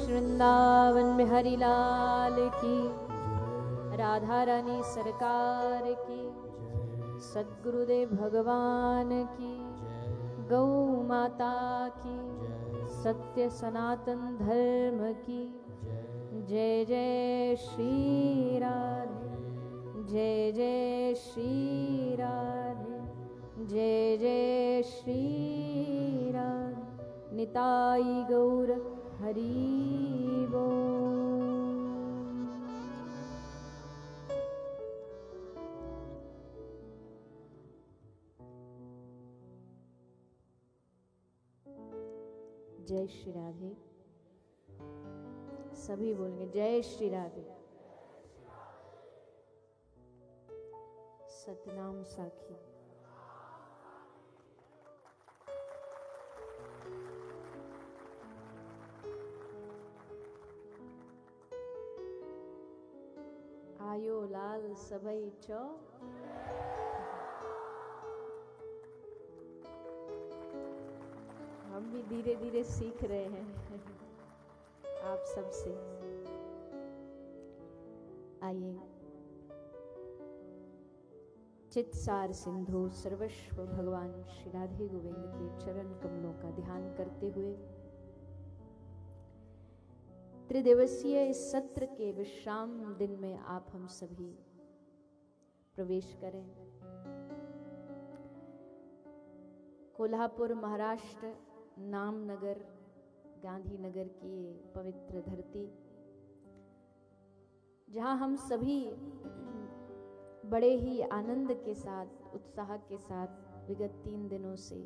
वृंदावन बिहारी लाल की, राधा रानी सरकार की, सद्गुरुदेव भगवान की, गौ माता की, सत्य सनातन धर्म की जय जय श्री राधे, जय जय श्री राधे, जय जय श्री राधे। निताई गौर हरि बोल। जय श्री राधे। सभी बोलेंगे जय श्री राधे। सतनाम साखी। आयो लाल सबई चो, हम भी धीरे धीरे सीख रहे हैं आप सबसे। आइए, चित्सार सिंधु सर्वस्व भगवान श्री राधे गोविंद के चरण कमलों का ध्यान करते हुए त्रिदिवसीय इस सत्र के विश्राम दिन में आप हम सभी प्रवेश करें। कोल्हापुर महाराष्ट्र नामनगर गांधीनगर की ये पवित्र धरती, जहां हम सभी बड़े ही आनंद के साथ, उत्साह के साथ विगत 3 दिनों से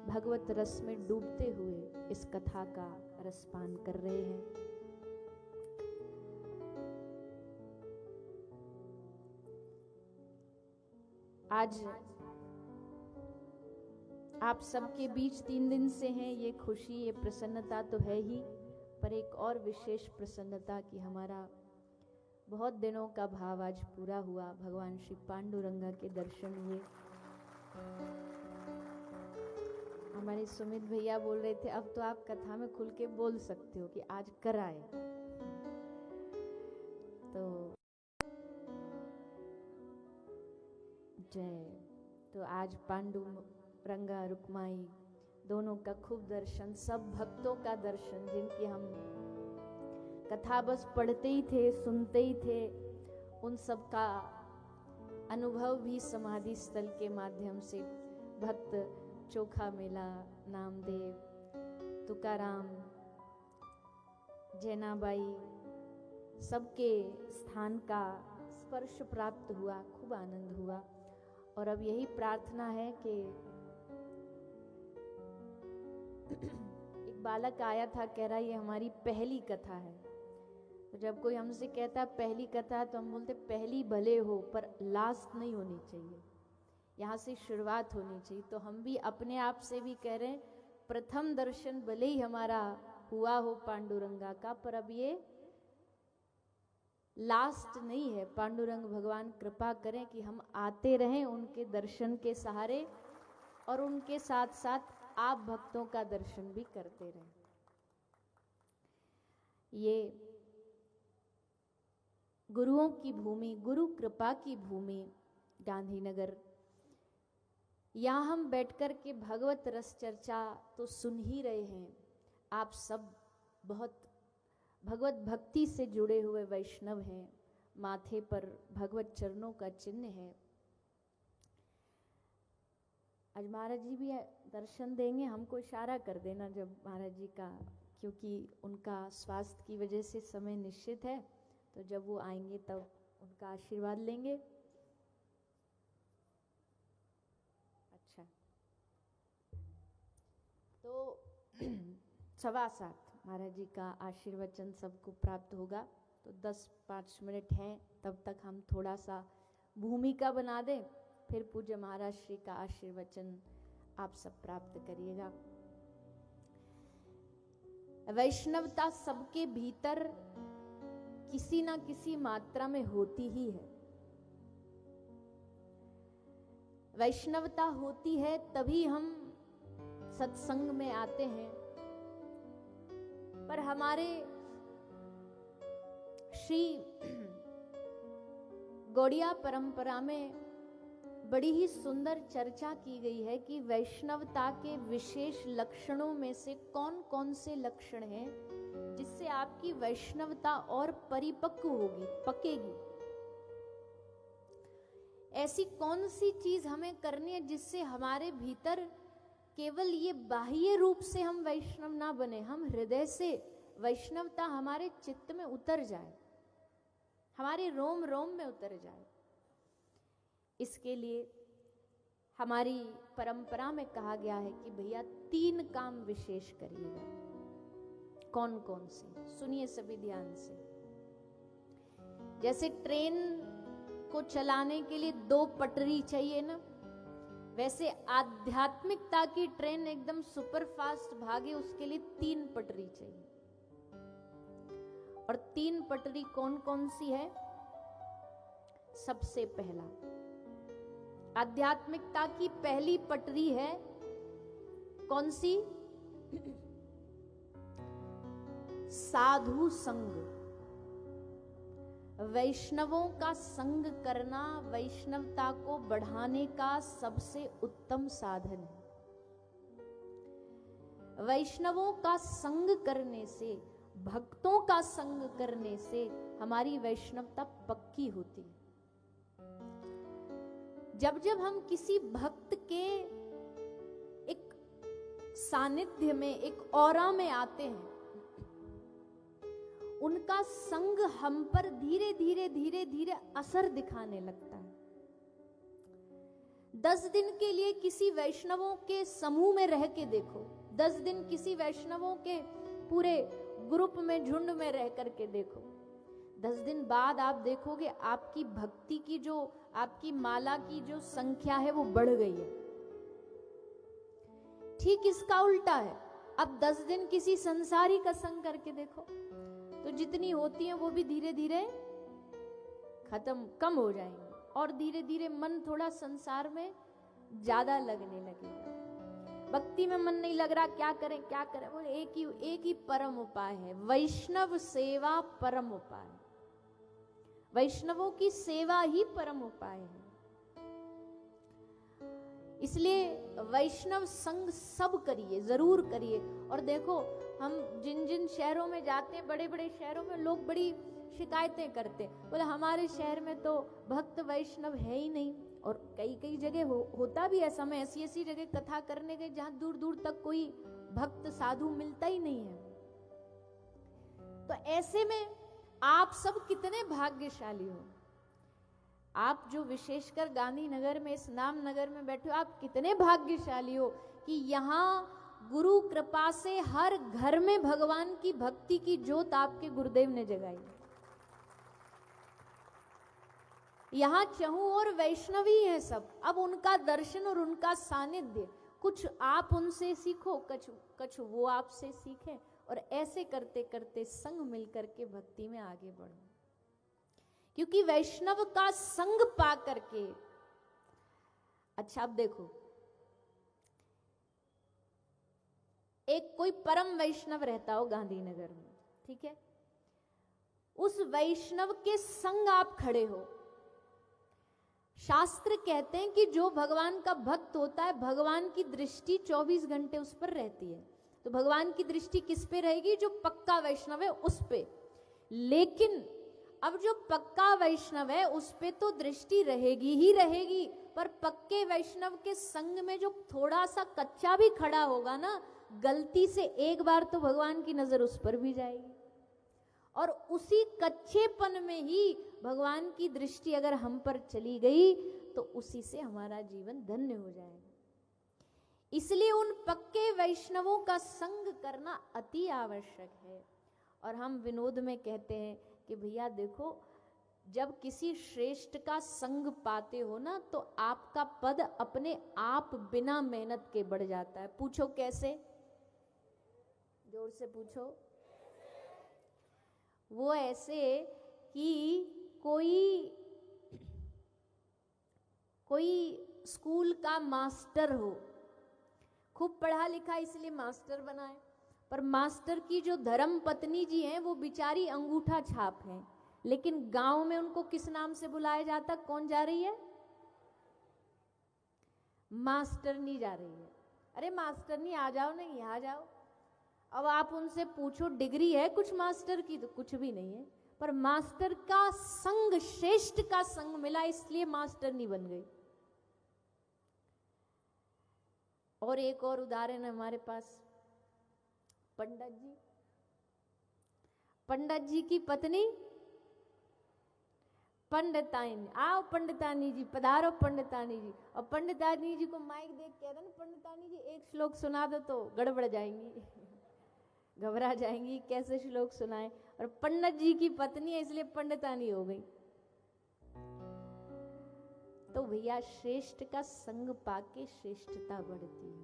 भगवत रस में डूबते हुए इस कथा का रसपान कर रहे हैं। आज आप सबके बीच 3 दिन से हैं, ये खुशी, ये प्रसन्नता तो है ही, पर एक और विशेष प्रसन्नता कि हमारा बहुत दिनों का भाव आज पूरा हुआ। भगवान श्री पांडुरंगा के दर्शन हुए। हमारे सुमित भैया बोल रहे थे अब तो आप कथा में खुल के बोल सकते हो कि आज कर आए। तो जय, तो आज पांडुरंगा रुक्माई दोनों का खूब दर्शन, सब भक्तों का दर्शन जिनकी हम कथा बस पढ़ते ही थे, सुनते ही थे, उन सब का अनुभव भी समाधि स्थल के माध्यम से भक्त चोखा मेला, नामदेव, तुकाराम, जैनाबाई, सबके स्थान का स्पर्श प्राप्त हुआ, खूब आनंद हुआ। और अब यही प्रार्थना है कि एक बालक आया था, कह रहा ये हमारी पहली कथा है। तो जब कोई हमसे कहता है पहली कथा, तो हम बोलते पहली भले हो पर लास्ट नहीं होनी चाहिए, यहाँ से शुरुआत होनी चाहिए। तो हम भी अपने आप से भी कह रहे हैं प्रथम दर्शन भले ही हमारा हुआ हो पांडुरंगा का, पर अब ये लास्ट नहीं है। पांडुरंग भगवान कृपा करें कि हम आते रहें उनके दर्शन के सहारे, और उनके साथ साथ आप भक्तों का दर्शन भी करते रहें। ये गुरुओं की भूमि, गुरु कृपा की भूमि गांधीनगर, यहाँ हम बैठकर के भगवत रस चर्चा तो सुन ही रहे हैं। आप सब बहुत भगवत भक्ति से जुड़े हुए वैष्णव हैं, माथे पर भगवत चरणों का चिन्ह है। आज महाराज जी भी दर्शन देंगे, हमको इशारा कर देना जब महाराज जी का, क्योंकि उनका स्वास्थ्य की वजह से समय निश्चित है, तो जब वो आएंगे तब उनका आशीर्वाद लेंगे। अच्छा, तो 7:15 महाराज जी का आशीर्वचन सबको प्राप्त होगा। तो 10-5 मिनट हैं, तब तक हम थोड़ा सा भूमिका बना दें, फिर पूज्य महाराज श्री का आशीर्वचन आप सब प्राप्त करिएगा। वैष्णवता सबके भीतर किसी ना किसी मात्रा में होती ही है। वैष्णवता होती है तभी हम सत्संग में आते हैं, पर हमारे श्री गौड़िया परंपरा में बड़ी ही सुंदर चर्चा की गई है कि वैष्णवता के विशेष लक्षणों में से कौन कौन से लक्षण हैं जिससे आपकी वैष्णवता और परिपक्व होगी, पकेगी। ऐसी कौन सी चीज हमें करनी है जिससे हमारे भीतर केवल ये बाह्य रूप से हम वैष्णव ना बने, हम हृदय से वैष्णवता हमारे चित्त में उतर जाए, हमारे रोम रोम में उतर जाए। इसके लिए हमारी परंपरा में कहा गया है कि भैया 3 काम विशेष करिएगा। कौन कौन से, सुनिए सभी ध्यान से। जैसे ट्रेन को चलाने के लिए 2 पटरी चाहिए ना, वैसे आध्यात्मिकता की ट्रेन एकदम सुपर फास्ट भागे उसके लिए 3 पटरी चाहिए। और 3 पटरी कौन कौन सी है? सबसे पहला, आध्यात्मिकता की पहली पटरी है कौन सी? साधु संग। वैष्णवों का संग करना वैष्णवता को बढ़ाने का सबसे उत्तम साधन है। वैष्णवों का संग करने से, भक्तों का संग करने से हमारी वैष्णवता पक्की होती है। जब जब हम किसी भक्त के एक सानिध्य में, एक ऑरा में आते हैं, उनका संग हम पर धीरे धीरे धीरे धीरे असर दिखाने लगता है। 10 दिन के लिए किसी वैष्णवों के समूह में रह के देखो, 10 दिन किसी वैष्णवों के पूरे ग्रुप में, झुंड में रह करके देखो, 10 दिन बाद आप देखोगे आपकी भक्ति की जो, आपकी माला की जो संख्या है वो बढ़ गई है। ठीक इसका उल्टा है, अब 10 दिन किसी संसारी का संग करके देखो तो जितनी होती है वो भी धीरे धीरे खत्म, कम हो जाएंगे और धीरे धीरे मन थोड़ा संसार में ज्यादा लगने लगेगा। भक्ति में मन नहीं लग रहा, क्या करें क्या करें? बोले एक ही परम उपाय है, वैष्णव सेवा परम उपाय। वैष्णवों की सेवा ही परम उपाय है। इसलिए वैष्णव संग सब करिए, जरूर करिए। और देखो, हम जिन जिन शहरों में जाते हैं, बड़े बड़े शहरों में लोग बड़ी शिकायतें करते, बोले हमारे शहर में तो भक्त वैष्णव है ही नहीं। और कई कई जगह होता भी ऐसा। मैं ऐसी ऐसी जगह कथा करने गई जहां दूर दूर तक कोई भक्त साधु मिलता ही नहीं है। तो ऐसे में आप सब कितने भाग्यशाली हो। आप जो विशेषकर गांधीनगर में, इस नाम नगर में बैठे हो, आप कितने भाग्यशाली हो कि यहाँ गुरु कृपा से हर घर में भगवान की भक्ति की ज्योत आपके गुरुदेव ने जगाई। यहाँ चहु और वैष्णवी है सब। अब उनका दर्शन और उनका सानिध्य, कुछ आप उनसे सीखो, कुछ वो आपसे सीखें, और ऐसे करते करते संग मिलकर के भक्ति में आगे बढ़ो। क्योंकि वैष्णव का संग पा करके, अच्छा अब देखो, एक कोई परम वैष्णव रहता हो गांधीनगर में, ठीक है, उस वैष्णव के संग आप खड़े हो। शास्त्र कहते हैं कि जो भगवान का भक्त होता है, भगवान की दृष्टि 24 घंटे उस पर रहती है। तो भगवान की दृष्टि किस पे रहेगी? जो पक्का वैष्णव है उस पे। लेकिन अब जो पक्का वैष्णव है उस पे तो दृष्टि रहेगी ही रहेगी, पर पक्के वैष्णव के संग में जो थोड़ा सा कच्चा भी खड़ा होगा ना, गलती से एक बार तो भगवान की नजर उस पर भी जाएगी। और उसी कच्चेपन में ही भगवान की दृष्टि अगर हम पर चली गई तो उसी से हमारा जीवन धन्य हो जाएगा। इसलिए उन पक्के वैष्णवों का संग करना अति आवश्यक है। और हम विनोद में कहते हैं कि भैया देखो, जब किसी श्रेष्ठ का संग पाते हो ना, तो आपका पद अपने आप बिना मेहनत के बढ़ जाता है। पूछो कैसे? जोर से पूछो। वो ऐसे कि कोई स्कूल का मास्टर हो, खूब पढ़ा लिखा इसलिए मास्टर बना है, पर मास्टर की जो धर्म पत्नी जी हैं वो बिचारी अंगूठा छाप हैं, लेकिन गांव में उनको किस नाम से बुलाया जाता? कौन जा रही है? मास्टरनी जा रही है। अरे मास्टरनी आ जाओ, नहीं आ जाओ। अब आप उनसे पूछो डिग्री है कुछ मास्टर की? तो कुछ भी नहीं है। पर मास्टर का संग, श्रेष्ठ का संग मिला, इसलिए मास्टरनी बन गई। और एक और उदाहरण है हमारे पास, पंडित जी। पंडित जी की पत्नी पंडितानी, आओ पंडितानी जी, पधारो पंडितानी जी। और पंडितानी जी को माइक देख के कहते ना, पंडितानी जी एक श्लोक सुना दो, तो गड़बड़ जाएंगी घबरा जाएंगी, कैसे श्लोक सुनाए। और पंडित जी की पत्नी है इसलिए पंडितानी हो गई। तो भैया श्रेष्ठ का संग पाके श्रेष्ठता बढ़ती है।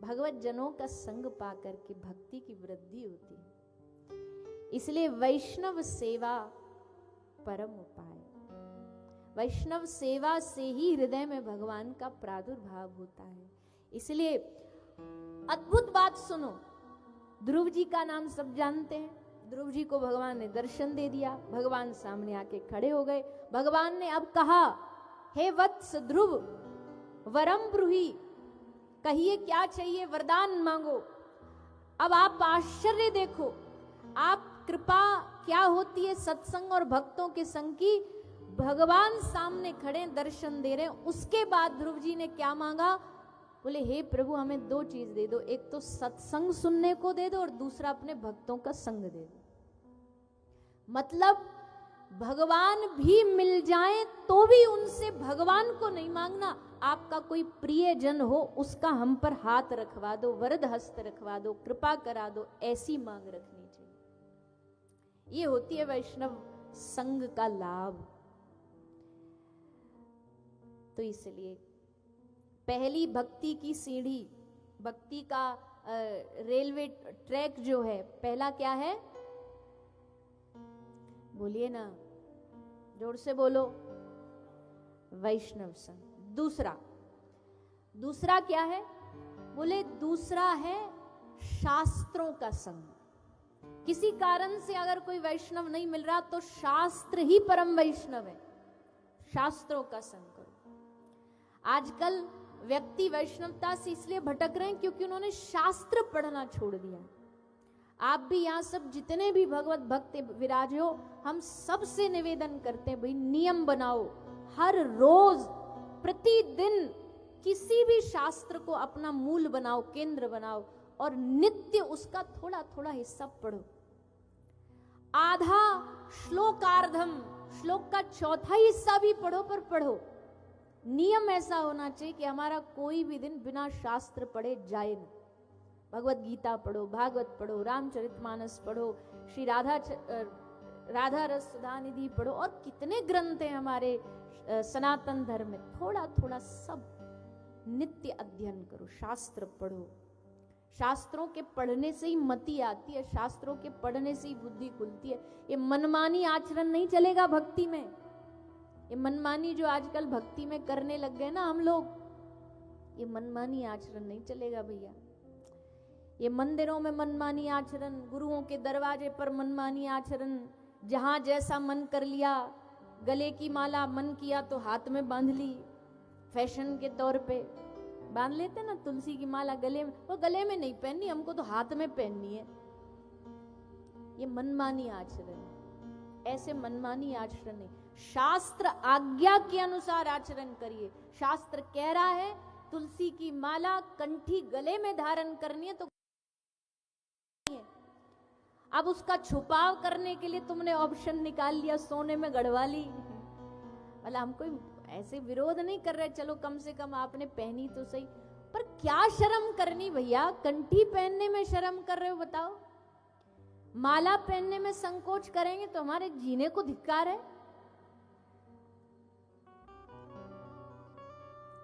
भगवत जनों का संग पा करके भक्ति की वृद्धि होती है। इसलिए वैष्णव सेवा परम उपाय। वैष्णव सेवा से ही हृदय में भगवान का प्रादुर्भाव होता है। इसलिए अद्भुत बात सुनो, ध्रुव जी का नाम सब जानते हैं। ध्रुव जी को भगवान ने दर्शन दे दिया, भगवान सामने आके खड़े हो गए। भगवान ने अब कहा, हे वत्स ध्रुव, वरम ब्रूहि, कहिए क्या चाहिए, वरदान मांगो। अब आप आश्चर्य देखो, आप कृपा क्या होती है सत्संग और भक्तों के संग की। भगवान सामने खड़े दर्शन दे रहे हैं। उसके बाद ध्रुव जी ने क्या मांगा? बोले हे प्रभु हमें दो चीज दे दो, एक तो सत्संग सुनने को दे दो और दूसरा अपने भक्तों का संग दे दो। मतलब भगवान भी मिल जाए तो भी उनसे भगवान को नहीं मांगना, आपका कोई प्रिय जन हो उसका हम पर हाथ रखवा दो, वरद हस्त रखवा दो, कृपा करा दो, ऐसी मांग रखनी चाहिए। ये होती है वैष्णव संग का लाभ। तो इसलिए पहली भक्ति की सीढ़ी, भक्ति का रेलवे ट्रैक जो है, पहला क्या है? बोलिए ना, जोर से बोलो, वैष्णव संग। दूसरा क्या है? बोले दूसरा है शास्त्रों का संग। किसी कारण से अगर कोई वैष्णव नहीं मिल रहा तो शास्त्र ही परम वैष्णव है, शास्त्रों का संग करो। आजकल व्यक्ति वैष्णवता से इसलिए भटक रहे हैं क्योंकि उन्होंने शास्त्र पढ़ना छोड़ दिया। आप भी यहाँ सब जितने भी भगवत भक्त विराजे हो, हम सबसे निवेदन करते हैं भाई नियम बनाओ, हर रोज प्रतिदिन किसी भी शास्त्र को अपना मूल बनाओ, केंद्र बनाओ और नित्य उसका थोड़ा थोड़ा हिस्सा पढ़ो। आधा श्लोकार्धम, श्लोक का चौथा हिस्सा भी पढ़ो, पर पढ़ो। नियम ऐसा होना चाहिए कि हमारा कोई भी दिन बिना शास्त्र पढ़े जाए ना। भगवत गीता पढ़ो, भागवत पढ़ो, रामचरितमानस पढ़ो, श्री राधा रस सुधा निधि पढ़ो, और कितने ग्रंथ हैं हमारे सनातन धर्म में। थोड़ा थोड़ा सब नित्य अध्ययन करो, शास्त्र पढ़ो। शास्त्रों के पढ़ने से ही मति आती है, शास्त्रों के पढ़ने से ही बुद्धि खुलती है। ये मनमानी आचरण नहीं चलेगा भक्ति में। ये मनमानी जो आजकल भक्ति में करने लग गए ना हम लोग, ये मनमानी आचरण नहीं चलेगा भैया। ये मंदिरों में मनमानी आचरण, गुरुओं के दरवाजे पर मनमानी आचरण, जहां जैसा मन कर लिया, गले की माला मन किया तो हाथ में बांध ली, फैशन के तौर पे बांध लेते ना तुलसी की माला गले में, वो गले में नहीं पहननी, हमको तो हाथ में पहननी है। ये मनमानी आचरण, ऐसे मनमानी आचरण नहीं। शास्त्र आज्ञा के अनुसार आचरण करिए। शास्त्र कह रहा है तुलसी की माला कंठी गले में धारण करनी है, तो अब उसका छुपाव करने के लिए तुमने ऑप्शन निकाल लिया, सोने में गढ़वा ली। मतलब हम कोई ऐसे विरोध नहीं कर रहे, चलो कम से कम आपने पहनी तो सही, पर क्या शर्म करनी भैया? कंठी पहनने में शर्म कर रहे हो बताओ? माला पहनने में संकोच करेंगे तो हमारे जीने को धिक्कार है।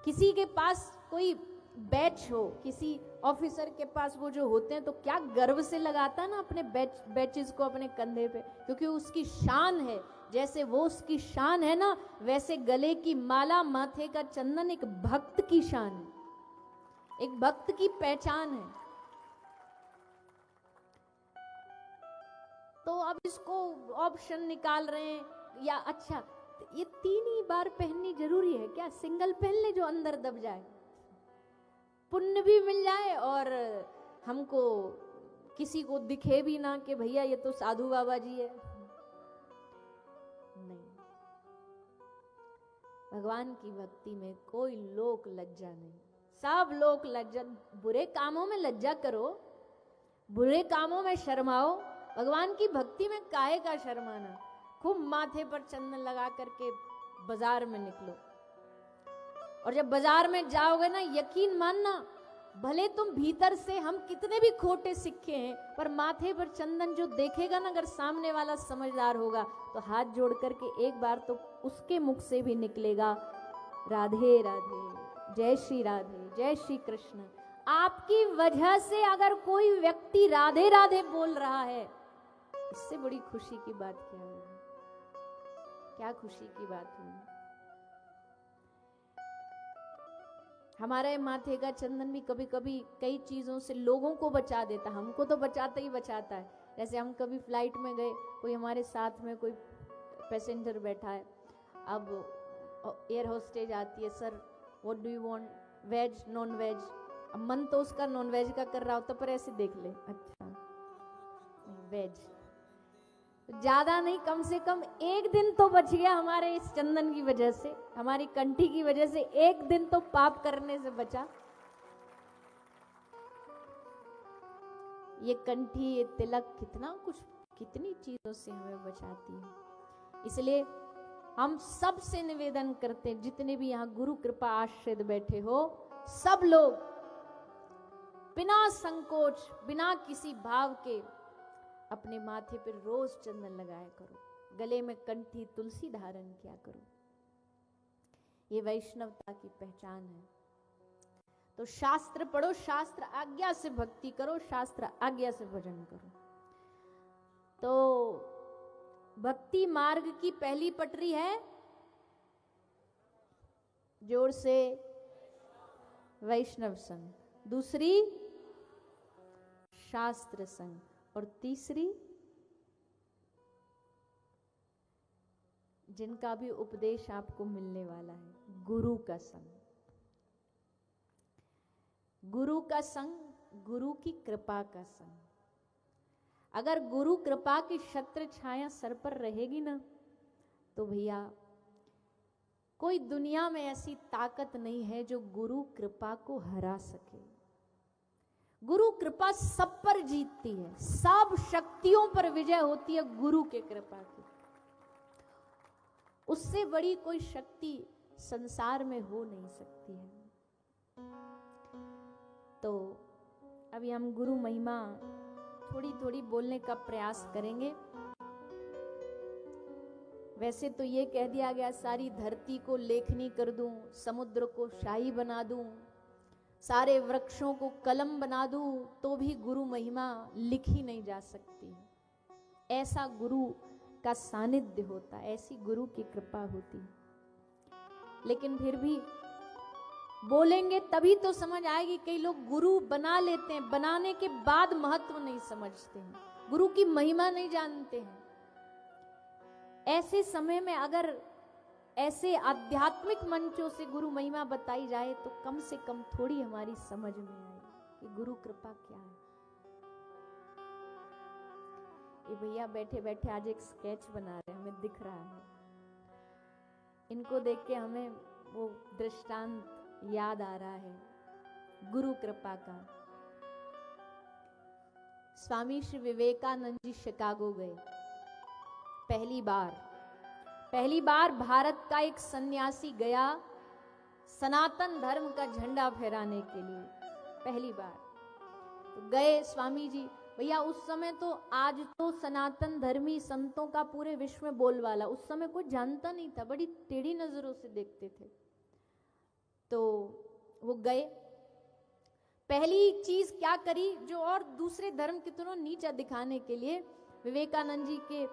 किसी के पास कोई बैच हो, किसी ऑफिसर के पास वो जो होते हैं, तो क्या गर्व से लगाता ना अपने बैचेस को अपने कंधे पे, क्योंकि उसकी शान है। जैसे वो उसकी शान है ना, वैसे गले की माला, माथे का चंदन एक भक्त की शान है, एक भक्त की पहचान है। तो अब इसको ऑप्शन निकाल रहे हैं। या अच्छा ये 3 ही बार पहननी जरूरी है क्या? सिंगल पहन ले जो अंदर दब जाए, पुण्य भी मिल जाए और हमको किसी को दिखे भी ना कि भैया ये तो साधु बाबा जी है। नहीं, भगवान की भक्ति में कोई लोक लज्जा नहीं, सब लोक लज्जा। बुरे कामों में लज्जा करो, बुरे कामों में शर्माओ, भगवान की भक्ति में काहे का शर्माना। खूब माथे पर चंदन लगा करके बाजार में निकलो, और जब बाजार में जाओगे ना, यकीन मानना, भले तुम भीतर से हम कितने भी खोटे सिक्के हैं, पर माथे पर चंदन जो देखेगा ना, अगर सामने वाला समझदार होगा तो हाथ जोड़ करके एक बार तो उसके मुख से भी निकलेगा राधे राधे, जय श्री राधे, जय श्री कृष्ण। आपकी वजह से अगर कोई व्यक्ति राधे राधे बोल रहा है, इससे बड़ी खुशी की बात क्या होगी? क्या खुशी की बात होगी? हमारे माथे का चंदन भी कभी कभी कई चीजों से लोगों को बचा देता, हमको तो बचाता ही बचाता है। जैसे हम कभी फ्लाइट में गए, कोई हमारे साथ में कोई पैसेंजर बैठा है, अब एयर होस्टेज आती है, sir what do you want, veg non veg. अब मन तो उसका नॉन वेज का कर रहा होता, पर ऐसे देख ले, अच्छा वेज, ज्यादा नहीं, कम से कम एक दिन तो बच गया हमारे इस चंदन की वजह से, हमारी कंठी की वजह से एक दिन तो पाप करने से बचा। ये कंठी, ये तिलक कितना कुछ, कितनी चीजों से हमें बचाती है। इसलिए हम सबसे निवेदन करते हैं, जितने भी यहाँ गुरु कृपा आश्रित बैठे हो, सब लोग बिना संकोच, बिना किसी भाव के अपने माथे पर रोज चंदन लगाया करो, गले में कंठी तुलसी धारण किया करो। ये वैष्णवता की पहचान है। तो शास्त्र पढ़ो, शास्त्र आज्ञा से भक्ति करो, शास्त्र आज्ञा से भजन करो। तो भक्ति मार्ग की पहली पटरी है, जोर से, वैष्णव संग। दूसरी शास्त्र संग, और तीसरी जिनका भी उपदेश आपको मिलने वाला है, गुरु का संग। गुरु का संग, गुरु की कृपा का संग। अगर गुरु कृपा की छत्र छाया सर पर रहेगी ना, तो भैया कोई दुनिया में ऐसी ताकत नहीं है जो गुरु कृपा को हरा सके। गुरु कृपा सब पर जीतती है, सब शक्तियों पर विजय होती है गुरु के कृपा की। उससे बड़ी कोई शक्ति संसार में हो नहीं सकती है। तो अभी हम गुरु महिमा थोड़ी थोड़ी बोलने का प्रयास करेंगे। वैसे तो ये कह दिया गया, सारी धरती को लेखनी कर दूं, समुद्र को शाही बना दूं, सारे वृक्षों को कलम बना दूं, तो भी गुरु महिमा लिखी नहीं जा सकती। ऐसा गुरु का सानिध्य होता, ऐसी गुरु की कृपा होती। लेकिन फिर भी बोलेंगे तभी तो समझ आएगी। कई लोग गुरु बना लेते हैं, बनाने के बाद महत्व नहीं समझते हैं, गुरु की महिमा नहीं जानते हैं। ऐसे समय में अगर ऐसे आध्यात्मिक मंचों से गुरु महिमा बताई जाए तो कम से कम थोड़ी हमारी समझ में आए कि गुरु कृपा क्या है। ये भैया बैठे बैठे आज एक स्केच बना रहे हैं, हमें दिख रहा है। इनको देख के हमें वो दृष्टांत याद आ रहा है गुरु कृपा का। स्वामी श्री विवेकानंद जी शिकागो गए पहली बार भारत का एक सन्यासी गया सनातन धर्म का झंडा फहराने के लिए। पहली बार तो गए स्वामी जी। भैया उस समय तो, आज तो सनातन धर्मी संतों का पूरे विश्व में बोलबाला, उस समय कोई जानता नहीं था, बड़ी टेढ़ी नजरों से देखते थे। तो वो गए, पहली चीज क्या करी, जो और दूसरे धर्म के तो नीचा दिखाने के लिए विवेकानंद जी के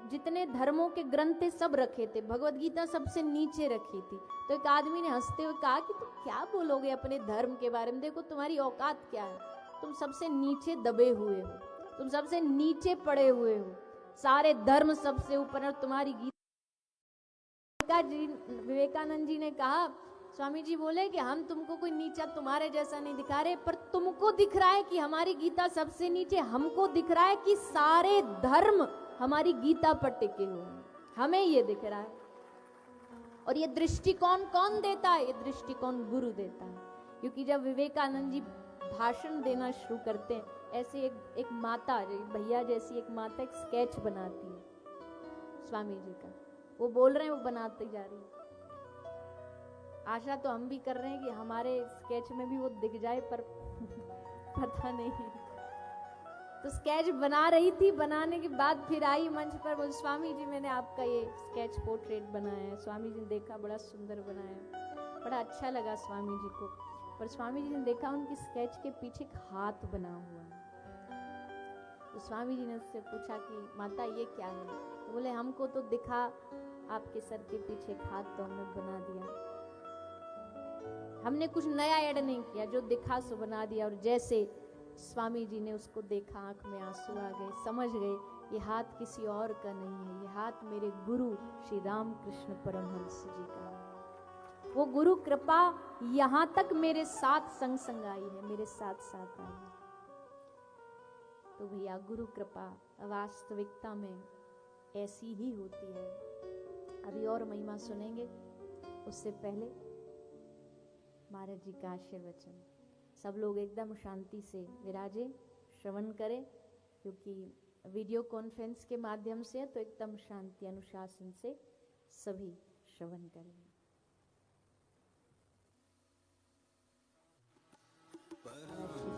जितने धर्मों के ग्रंथ थे सब रखे थे, भगवत गीता सबसे नीचे रखी थी। तो एक आदमी ने हंसते हुए कहा कि तुम क्या बोलोगे अपने धर्म के बारे में, देखो तुम्हारी औकात क्या है, तुम सबसे नीचे दबे हुए हो। तुम सबसे नीचे पड़े हुए हो, सारे धर्म सबसे ऊपर है, तुम्हारी गीता जी। विवेकानंद जी ने कहा, स्वामी जी बोले कि हम तुमको कोई नीचा तुम्हारे जैसा नहीं दिखा रहे, पर तुमको दिख रहा है कि हमारी गीता सबसे नीचे, हमको दिख रहा है कि सारे धर्म हमारी गीता पर टिके हुए हैं, हमें ये दिख रहा है। और ये दृष्टिकोण कौन देता है? ये दृष्टिकोण गुरु देता है। क्योंकि जब विवेकानंद जी भाषण देना शुरू करते हैं, ऐसे एक माता, भैया जैसी एक माता एक स्केच बनाती है स्वामी जी का, वो बोल रहे हैं, वो बनाती जा रही है। आशा तो हम भी कर रहे हैं कि हमारे स्केच में भी वो दिख जाए, पर पता नहीं। तो स्केच बना रही थी, बनाने के बाद फिर आई मंच पर, बोल स्वामी जी मैंने आपका ये स्केच पोर्ट्रेट बनाया है। स्वामी जी ने देखा, बड़ा सुंदर बनाया, बड़ा अच्छा लगा स्वामी जी को। पर स्वामी जी ने देखा उनकी स्केच के पीछे एक हाथ बना हुआ है। तो स्वामी जी ने उससे पूछा कि माता ये क्या है? तो बोले हमको तो दिखा आपके सर के पीछे एक हाथ, तो हमने बना दिया। हमने कुछ नया ऐड नहीं किया, जो दिखा सो बना दिया। और जैसे स्वामी जी ने उसको देखा, आंख में आंसू आ गए, समझ गए ये हाथ किसी और का नहीं है, ये हाथ मेरे गुरु श्री रामकृष्ण परमहंस जी का है। वो गुरु कृपा यहां तक मेरे साथ संग संग आई है, मेरे साथ साथ आई है। तो भैया गुरु कृपा वास्तविकता में ऐसी ही होती है। अभी और महिमा सुनेंगे, उससे पहले महाराज जी का आशीर्वचन। सब लोग एकदम शांति से विराजे, श्रवण करें, क्योंकि वीडियो कॉन्फ्रेंस के माध्यम से तो एकदम शांति अनुशासन से सभी श्रवण करें।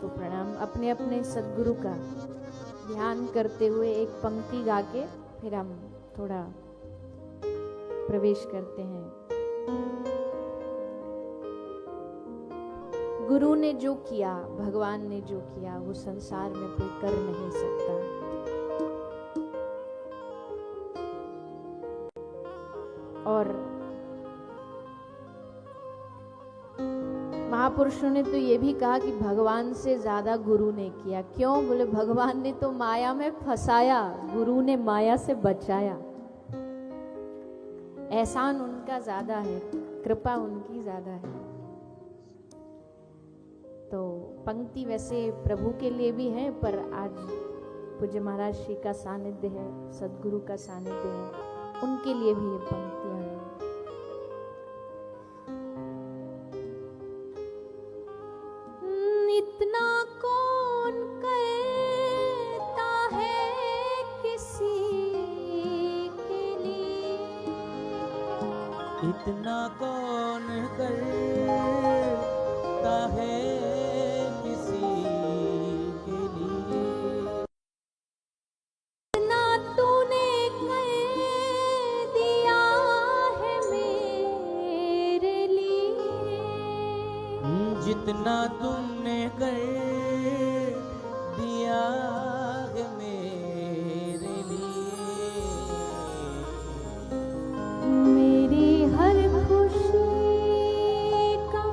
तो प्रणाम। अपने अपने सद्गुरु का ध्यान करते हुए एक पंक्ति गा के फिर हम थोड़ा प्रवेश करते हैं। गुरु ने जो किया, भगवान ने जो किया, वो संसार में कोई कर नहीं सकता। और महापुरुषों ने तो ये भी कहा कि भगवान से ज्यादा गुरु ने किया। क्यों? बोले भगवान ने तो माया में फंसाया, गुरु ने माया से बचाया। एहसान उनका ज्यादा है, कृपा उनकी ज्यादा है। तो पंक्ति वैसे प्रभु के लिए भी है, पर आज पूज्य महाराज श्री का सानिध्य है, सद्गुरु का सानिध्य है, उनके लिए भी ये पंक्तियां हैं। इतना कौन कहता है किसी के लिए, इतना कौन करता है किसी के लिए, इतना तूने कह दिया है मेरे लिए, जितना तुमने कर दिया है मेरे लिए, मेरी हर खुशी का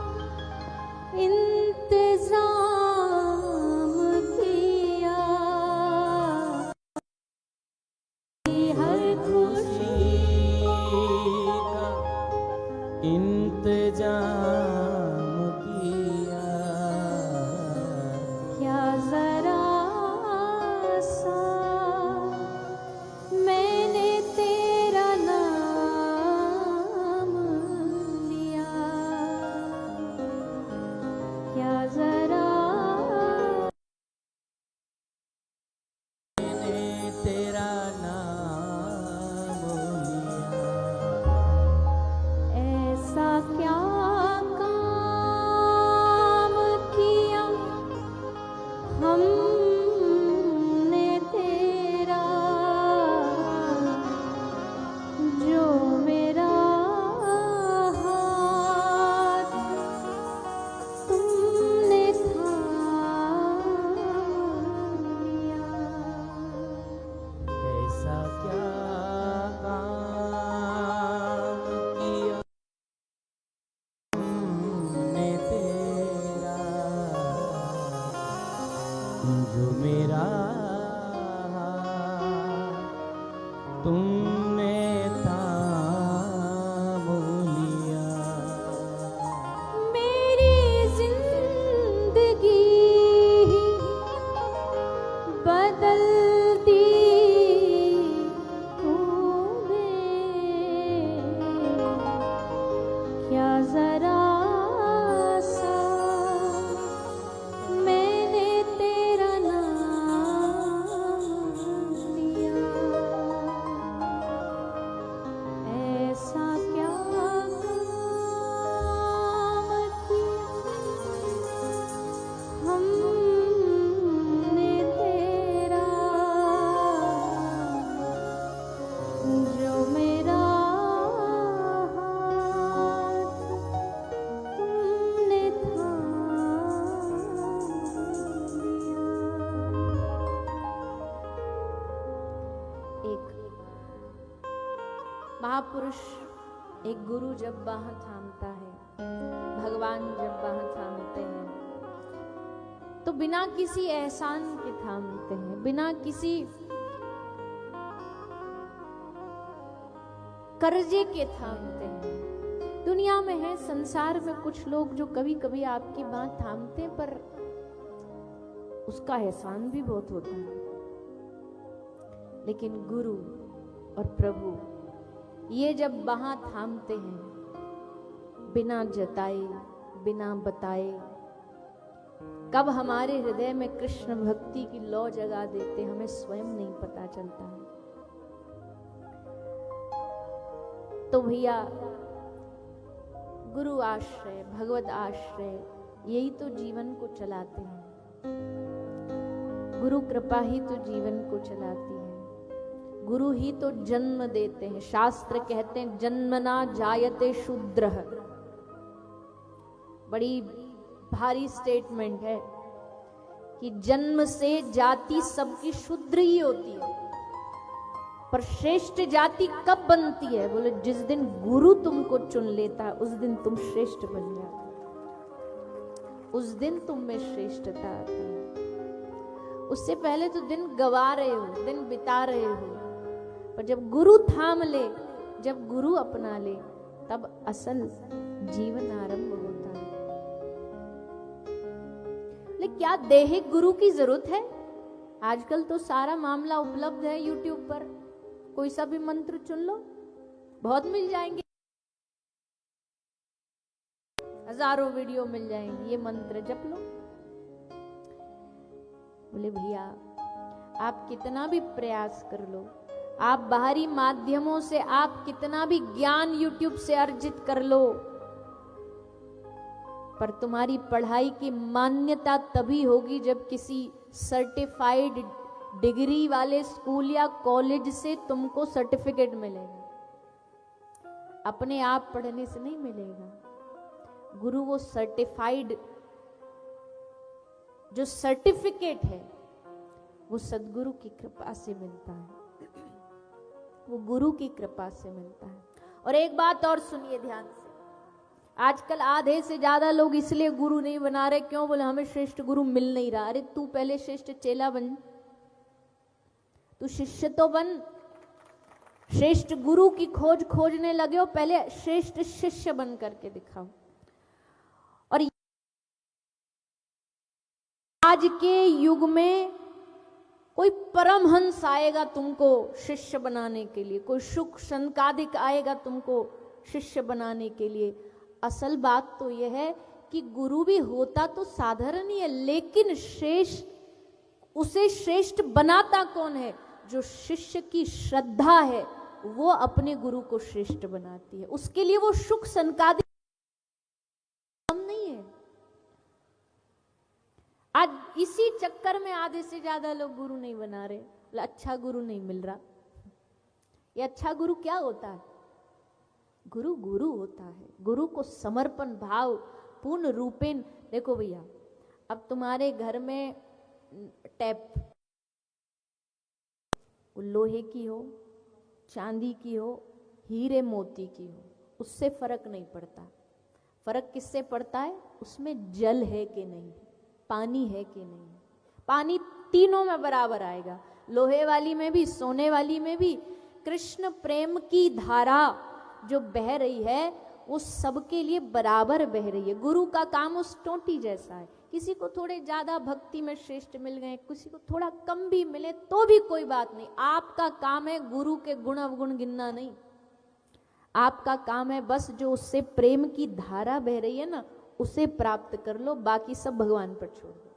इंतजाम किया, मेरी हर खुशी का इंतजाम किया, बदलती तूने क्या जरा सा मैंने तेरा नाम लिया, ऐसा क्या काम किया हमने तेरा जो मेरा हाथ तुमने थाम लिया। एक महापुरुष, एक गुरु जब बाह थामता है, भगवान जब बाह थामते हैं तो बिना किसी एहसान के थामते हैं, बिना किसी कर्जे के थामते हैं। दुनिया में है, संसार में कुछ लोग जो कभी कभी आपकी बात थामते हैं, पर उसका एहसान भी बहुत होता है। लेकिन गुरु और प्रभु ये जब बाह थामते हैं, बिना जताए, बिना बताए, कब हमारे हृदय में कृष्ण भक्ति की लौ जगा देते हमें स्वयं नहीं पता चलता है। तो भैया, गुरु आश्रय, भगवत आश्रय, यही तो जीवन को चलाते हैं। गुरु कृपा ही तो जीवन को चलाती है। गुरु ही तो जन्म देते हैं। शास्त्र कहते हैं जन्मना जायते शूद्रः। बड़ी भारी स्टेटमेंट है कि जन्म से जाति सबकी शूद्र ही होती है, पर श्रेष्ठ जाति कब बनती है? बोले जिस दिन गुरु तुमको चुन लेता है उस दिन तुम श्रेष्ठ बन जाते हो, उस दिन तुम में श्रेष्ठता आती है। उससे पहले तो दिन गवा रहे हो, दिन बिता रहे हो, पर जब गुरु थाम ले, जब गुरु अपना ले, तब असल जीवन आरंभ होता है। लेकिन क्या देहिक गुरु की जरूरत है? आजकल तो सारा मामला उपलब्ध है यूट्यूब पर, कोई सा भी मंत्र चुन लो, बहुत मिल जाएंगे, हजारों वीडियो मिल जाएंगे, ये मंत्र जप लो। बोले भैया, आप कितना भी प्रयास कर लो, आप बाहरी माध्यमों से आप कितना भी ज्ञान यूट्यूब से अर्जित कर लो, पर तुम्हारी पढ़ाई की मान्यता तभी होगी जब किसी सर्टिफाइड डिग्री वाले स्कूल या कॉलेज से तुमको सर्टिफिकेट मिलेगा। अपने आप पढ़ने से नहीं मिलेगा। गुरु वो सर्टिफाइड जो सर्टिफिकेट है वो सद्गुरु की कृपा से मिलता है, वो गुरु की कृपा से मिलता है। और एक बात और सुनिए ध्यान से, आजकल आधे से ज्यादा लोग इसलिए गुरु नहीं बना रहे, क्यों? बोले हमें श्रेष्ठ गुरु मिल नहीं रहा। अरे तू पहले श्रेष्ठ चेला बन, तू शिष्य तो बन। श्रेष्ठ गुरु की खोजने लगे हो, पहले श्रेष्ठ शिष्य बन करके दिखाओ। और आज के युग में कोई परमहंस आएगा तुमको शिष्य बनाने के लिए, कोई शुक संकादिक आएगा तुमको शिष्य बनाने के लिए। असल बात तो यह है कि गुरु भी होता तो साधारण ही है, लेकिन श्रेष्ठ, उसे श्रेष्ठ बनाता कौन है? जो शिष्य की श्रद्धा है वो अपने गुरु को श्रेष्ठ बनाती है। उसके लिए वो शुक संकादिक कम नहीं है। आज इसी चक्कर में आधे से ज्यादा लोग गुरु नहीं बना रहे, अच्छा गुरु नहीं मिल रहा। ये अच्छा गुरु क्या होता है? गुरु गुरु होता है, गुरु को समर्पण भाव पूर्ण रूपेण। देखो भैया, अब तुम्हारे घर में टैप लोहे की हो, चांदी की हो, हीरे मोती की हो, उससे फर्क नहीं पड़ता। फर्क किससे पड़ता है? उसमें जल है कि नहीं, पानी है कि नहीं। पानी तीनों में बराबर आएगा, लोहे वाली में भी, सोने वाली में भी। कृष्ण प्रेम की धारा जो बह रही है वो सबके लिए बराबर बह रही है। गुरु का काम उस टोटी जैसा है किसी को थोड़े ज्यादा भक्ति में श्रेष्ठ मिल गए, किसी को थोड़ा कम भी मिले तो भी कोई बात नहीं। आपका काम है गुरु के गुण अवगुण गिनना नहीं, आपका काम है बस जो उससे प्रेम की धारा बह रही है ना उसे प्राप्त कर लो, बाकी सब भगवान पर छोड़ दो।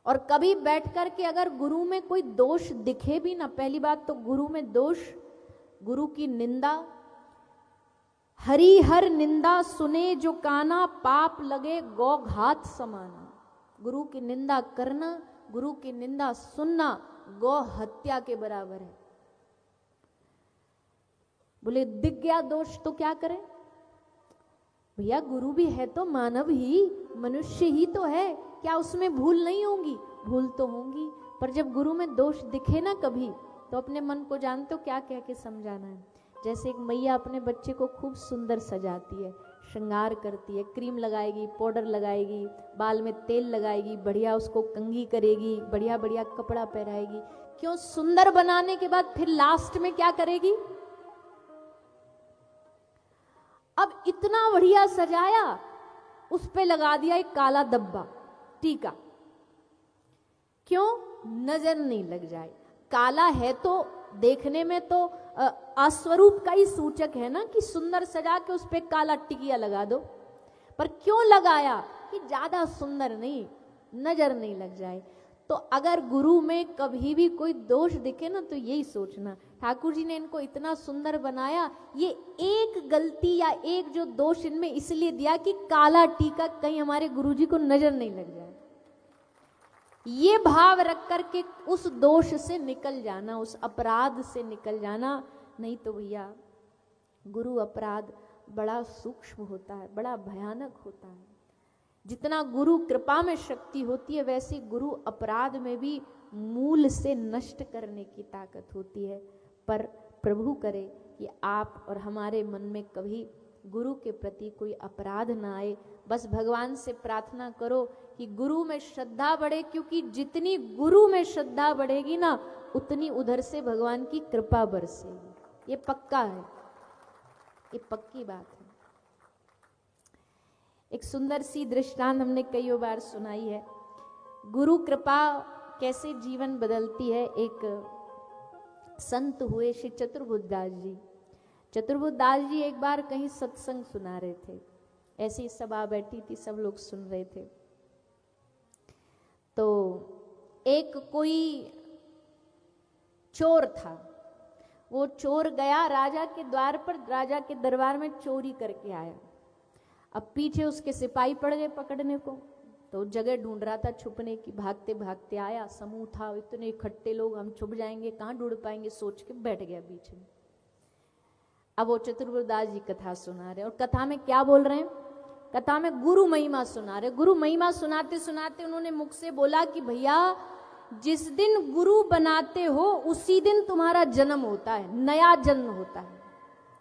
और कभी बैठ कर के अगर गुरु में कोई दोष दिखे भी ना, पहली बात तो गुरु में दोष, गुरु की निंदा, हरि हर निंदा सुने जो काना, पाप लगे गौ घात समाना। गुरु की निंदा करना, गुरु की निंदा सुनना गौ हत्या के बराबर है। बोले दिख गया दोष तो क्या करें? भैया गुरु भी है तो मानव ही, मनुष्य ही तो है, क्या उसमें भूल नहीं होंगी? भूल तो होंगी, पर जब गुरु में दोष दिखे ना कभी तो अपने मन को जानते हो क्या कह के समझाना है। जैसे एक मैया अपने बच्चे को खूब सुंदर सजाती है, श्रृंगार करती है, क्रीम लगाएगी, पाउडर लगाएगी, बाल में तेल लगाएगी, बढ़िया उसको कंघी करेगी, बढ़िया बढ़िया कपड़ा पहनाएगी। क्यों? सुंदर बनाने के बाद फिर लास्ट में क्या करेगी? अब इतना बढ़िया सजाया, उस पे लगा दिया एक काला धब्बा टीका। क्यों? नजर नहीं लग जाए। काला है तो देखने में तो अस्वरूप का ही सूचक है ना, कि सुंदर सजा के उस पे काला टिकिया लगा दो, पर क्यों लगाया? कि ज्यादा सुंदर नहीं, नजर नहीं लग जाए। तो अगर गुरु में कभी भी कोई दोष दिखे ना तो यही सोचना, ठाकुर जी ने इनको इतना सुंदर बनाया, ये एक गलती या एक जो दोष इनमें इसलिए दिया कि काला टीका कहीं हमारे गुरु जी को नजर नहीं लग जाए। ये भाव रख करके उस दोष से निकल जाना, उस अपराध से निकल जाना। नहीं तो भैया गुरु अपराध बड़ा सूक्ष्म होता है, बड़ा भयानक होता है। जितना गुरु कृपा में शक्ति होती है वैसी गुरु अपराध में भी मूल से नष्ट करने की ताकत होती है। पर प्रभु करे कि आप और हमारे मन में कभी गुरु के प्रति कोई अपराध ना आए। बस भगवान से प्रार्थना करो कि गुरु में श्रद्धा बढ़े, क्योंकि जितनी गुरु में श्रद्धा बढ़ेगी ना उतनी उधर से भगवान की कृपा बरसेगी। ये पक्का है, ये पक्की बात है। एक सुंदर सी दृष्टांत हमने कई बार सुनाई है, गुरु कृपा कैसे जीवन बदलती है। एक संत हुए श्री चतुर्बुद्धदास जी। चतुर्बुद्धदास जी एक बार कहीं सत्संग सुना रहे थे, ऐसी सभा बैठी थी, सब लोग सुन रहे थे। तो एक कोई चोर था, वो चोर गया राजा के द्वार पर, राजा के दरबार में चोरी करके आया। अब पीछे उसके सिपाही पड़ गए पकड़ने को, तो जगह ढूंढ रहा था छुपने की, भागते भागते आया, समूह था, इतने इकट्ठे लोग, हम छुप जाएंगे, कहाँ ढूंढ पाएंगे, सोच के बैठ गया बीच में। अब वो चतुर्बुद्धदास जी कथा सुना रहे, और कथा में क्या बोल रहे हैं? कथा में गुरु महिमा सुना रहे। गुरु महिमा सुनाते सुनाते उन्होंने मुख से बोला कि भैया जिस दिन गुरु बनाते हो उसी दिन तुम्हारा जन्म होता है, नया जन्म होता है।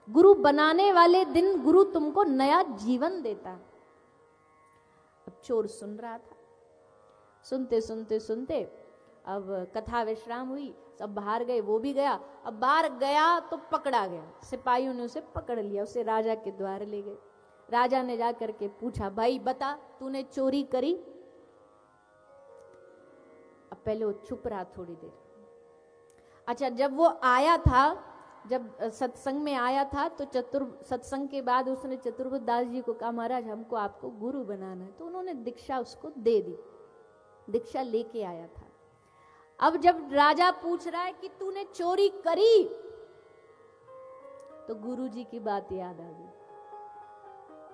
गुरु बनाने वाले दिन गुरु तुमको नया जीवन देता है। अब चोर सुन रहा था, सुनते सुनते सुनते अब कथा विश्राम हुई, सब बाहर गए, वो भी गया। अब बाहर गया तो पकड़ा गया, सिपाहियों ने उसे पकड़ लिया, उसे राजा के द्वार ले गए। राजा ने जा करके पूछा, भाई बता तूने चोरी करी? अब पहले वो चुप रहा थोड़ी देर। अच्छा, जब वो आया था, जब सत्संग में आया था तो सत्संग के बाद उसने चतुर्बुद्धदास जी को कहा, महाराज हमको आपको गुरु बनाना है। तो उन्होंने दीक्षा उसको दे दी, दीक्षा लेके आया था। अब जब राजा पूछ रहा है कि तूने चोरी करी, तो गुरुजी की बात याद आ गई।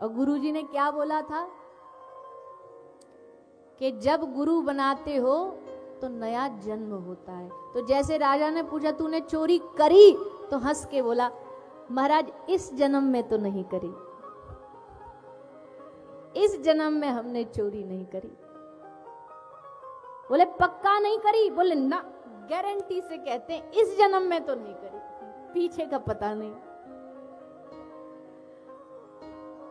और गुरुजी ने क्या बोला था कि जब गुरु बनाते हो तो नया जन्म होता है। तो जैसे राजा ने पूछा तूने चोरी करी, तो हंस के बोला, महाराज इस जन्म में तो नहीं करी, इस जन्म में हमने चोरी नहीं करी। बोले पक्का नहीं करी? बोले ना, गारंटी से कहते हैं इस जन्म में तो नहीं करी, पीछे का पता नहीं।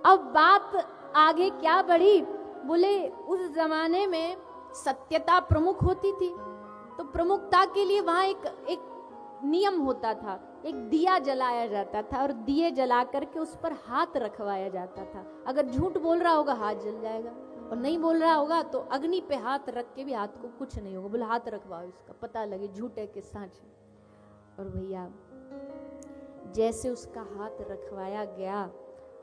अब बात आगे क्या बढ़ी? बोले उस जमाने में सत्यता प्रमुख होती थी, तो प्रमुखता के लिए वहां एक नियम होता था, एक दिया जलाया जाता था, और दिए जला करके उस पर हाथ रखवाया जाता था। अगर झूठ बोल रहा होगा हाथ जल जाएगा, और नहीं बोल रहा होगा तो अग्नि पे हाथ रख के भी हाथ को कुछ नहीं होगा, बोले हाथ रखवाओ इसका, पता लगे झूठे के साँचे। और भैया जैसे उसका हाथ रखवाया गया,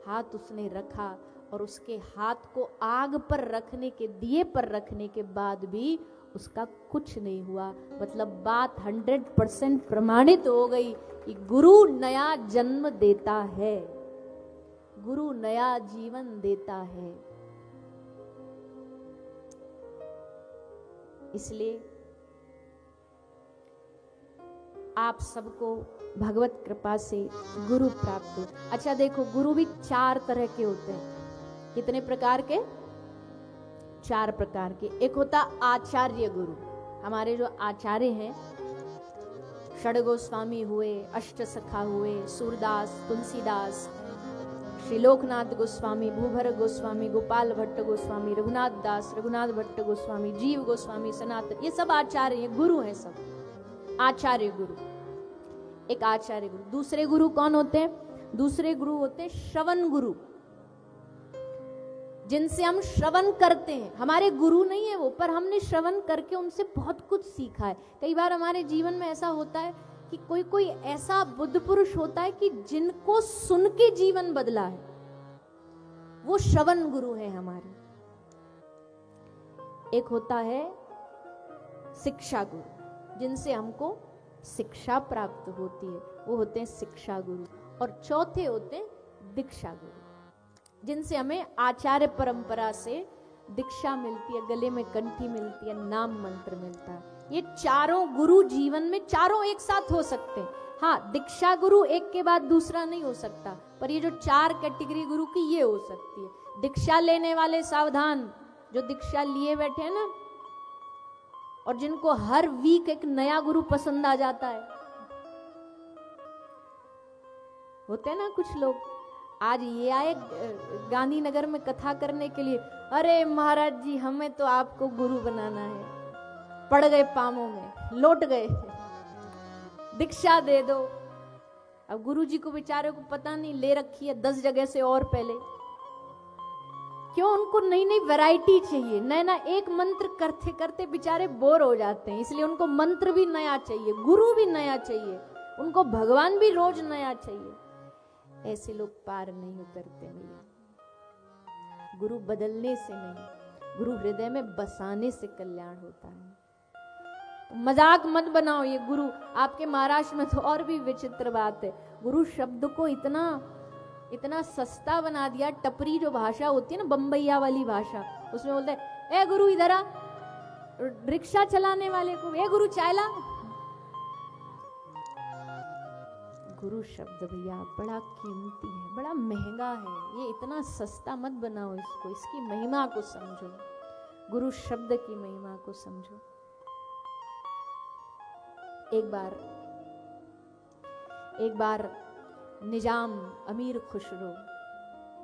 हाथ उसने रखा और उसके हाथ को आग पर रखने के, दिए पर रखने के बाद भी उसका कुछ नहीं हुआ। मतलब बात 100% प्रमाणित हो गई कि गुरु नया जन्म देता है, गुरु नया जीवन देता है। इसलिए आप सबको भगवत कृपा से गुरु प्राप्त हो। अच्छा देखो, गुरु भी 4 तरह के होते हैं। कितने प्रकार के? 4 प्रकार के। एक होता आचार्य गुरु। हमारे जो आचार्य हैं, षड गोस्वामी हुए, अष्ट सखा हुए, सूरदास, तुलसीदास, श्री लोकनाथ गोस्वामी, भूभर गोस्वामी, गोपाल भट्ट गोस्वामी, रघुनाथ दास, रघुनाथ भट्ट गोस्वामी, जीव गोस्वामी, सनातन, ये सब आचार्य हैं, गुरु हैं सब। आचार्य गुरु, एक आचार्य गुरु। दूसरे गुरु कौन होते हैं? दूसरे गुरु होते हैं श्रवण गुरु, जिनसे हम श्रवण करते हैं। हमारे गुरु नहीं है वो, पर हमने श्रवण करके उनसे बहुत कुछ सीखा है। कई बार हमारे जीवन में ऐसा होता है कि कोई कोई ऐसा बुद्ध पुरुष होता है कि जिनको सुन के जीवन बदला है, वो श्रवण गुरु है हमारे। एक होता है शिक्षा गुरु, जिनसे हमको शिक्षा प्राप्त होती है, वो होते हैं शिक्षा गुरु। और चौथे होते हैं दीक्षा गुरु, जिनसे हमें आचार्य परंपरा से दीक्षा मिलती है, गले में कंठी मिलती है, नाम मंत्र मिलता है। ये चारों गुरु जीवन में चारों एक साथ हो सकते हैं। हाँ, दीक्षा गुरु एक के बाद दूसरा नहीं हो सकता, पर ये जो 4 कैटेगरी गुरु की, ये हो सकती है। दीक्षा लेने वाले सावधान, जो दीक्षा लिए बैठे हैं ना, और जिनको हर वीक एक नया गुरु पसंद आ जाता है। होते हैं ना कुछ लोग, आज ये आए गांधीनगर में कथा करने के लिए, अरे महाराज जी हमें तो आपको गुरु बनाना है। पड़ गए पामों में, लौट गए, दीक्षा दे दो। अब गुरु जी को बेचारे को पता नहीं, ले रखी है 10 जगह से और पहले। क्यों? उनको नई नई वैरायटी चाहिए, नया नया एक मंत्र करते करते बेचारे बोर हो जाते हैं, इसलिए उनको मंत्र भी नया चाहिए, गुरु भी नया चाहिए, उनको भगवान भी रोज नया चाहिए। ऐसे लोग पार नहीं उतरते भैया। गुरु बदलने से नहीं, गुरु हृदय में बसाने से कल्याण होता है। मजाक मत बनाओ ये गुरु। आपके महाराष्ट्र में तो और भी विचित्र बात है, गुरु शब्द को इतना इतना सस्ता बना दिया। टपरी जो भाषा होती है ना, बम्बैया वाली भाषा, उसमें बोलते हैं ए गुरु इधर आ, रिक्शा चलाने वाले को ए गुरु चाय ला। गुरु शब्द भैया बड़ा कीमती है, बड़ा महंगा है, ये इतना सस्ता मत बनाओ इसको, इसकी महिमा को समझो, गुरु शब्द की महिमा को समझो। एक बार निजाम, अमीर खुसरो,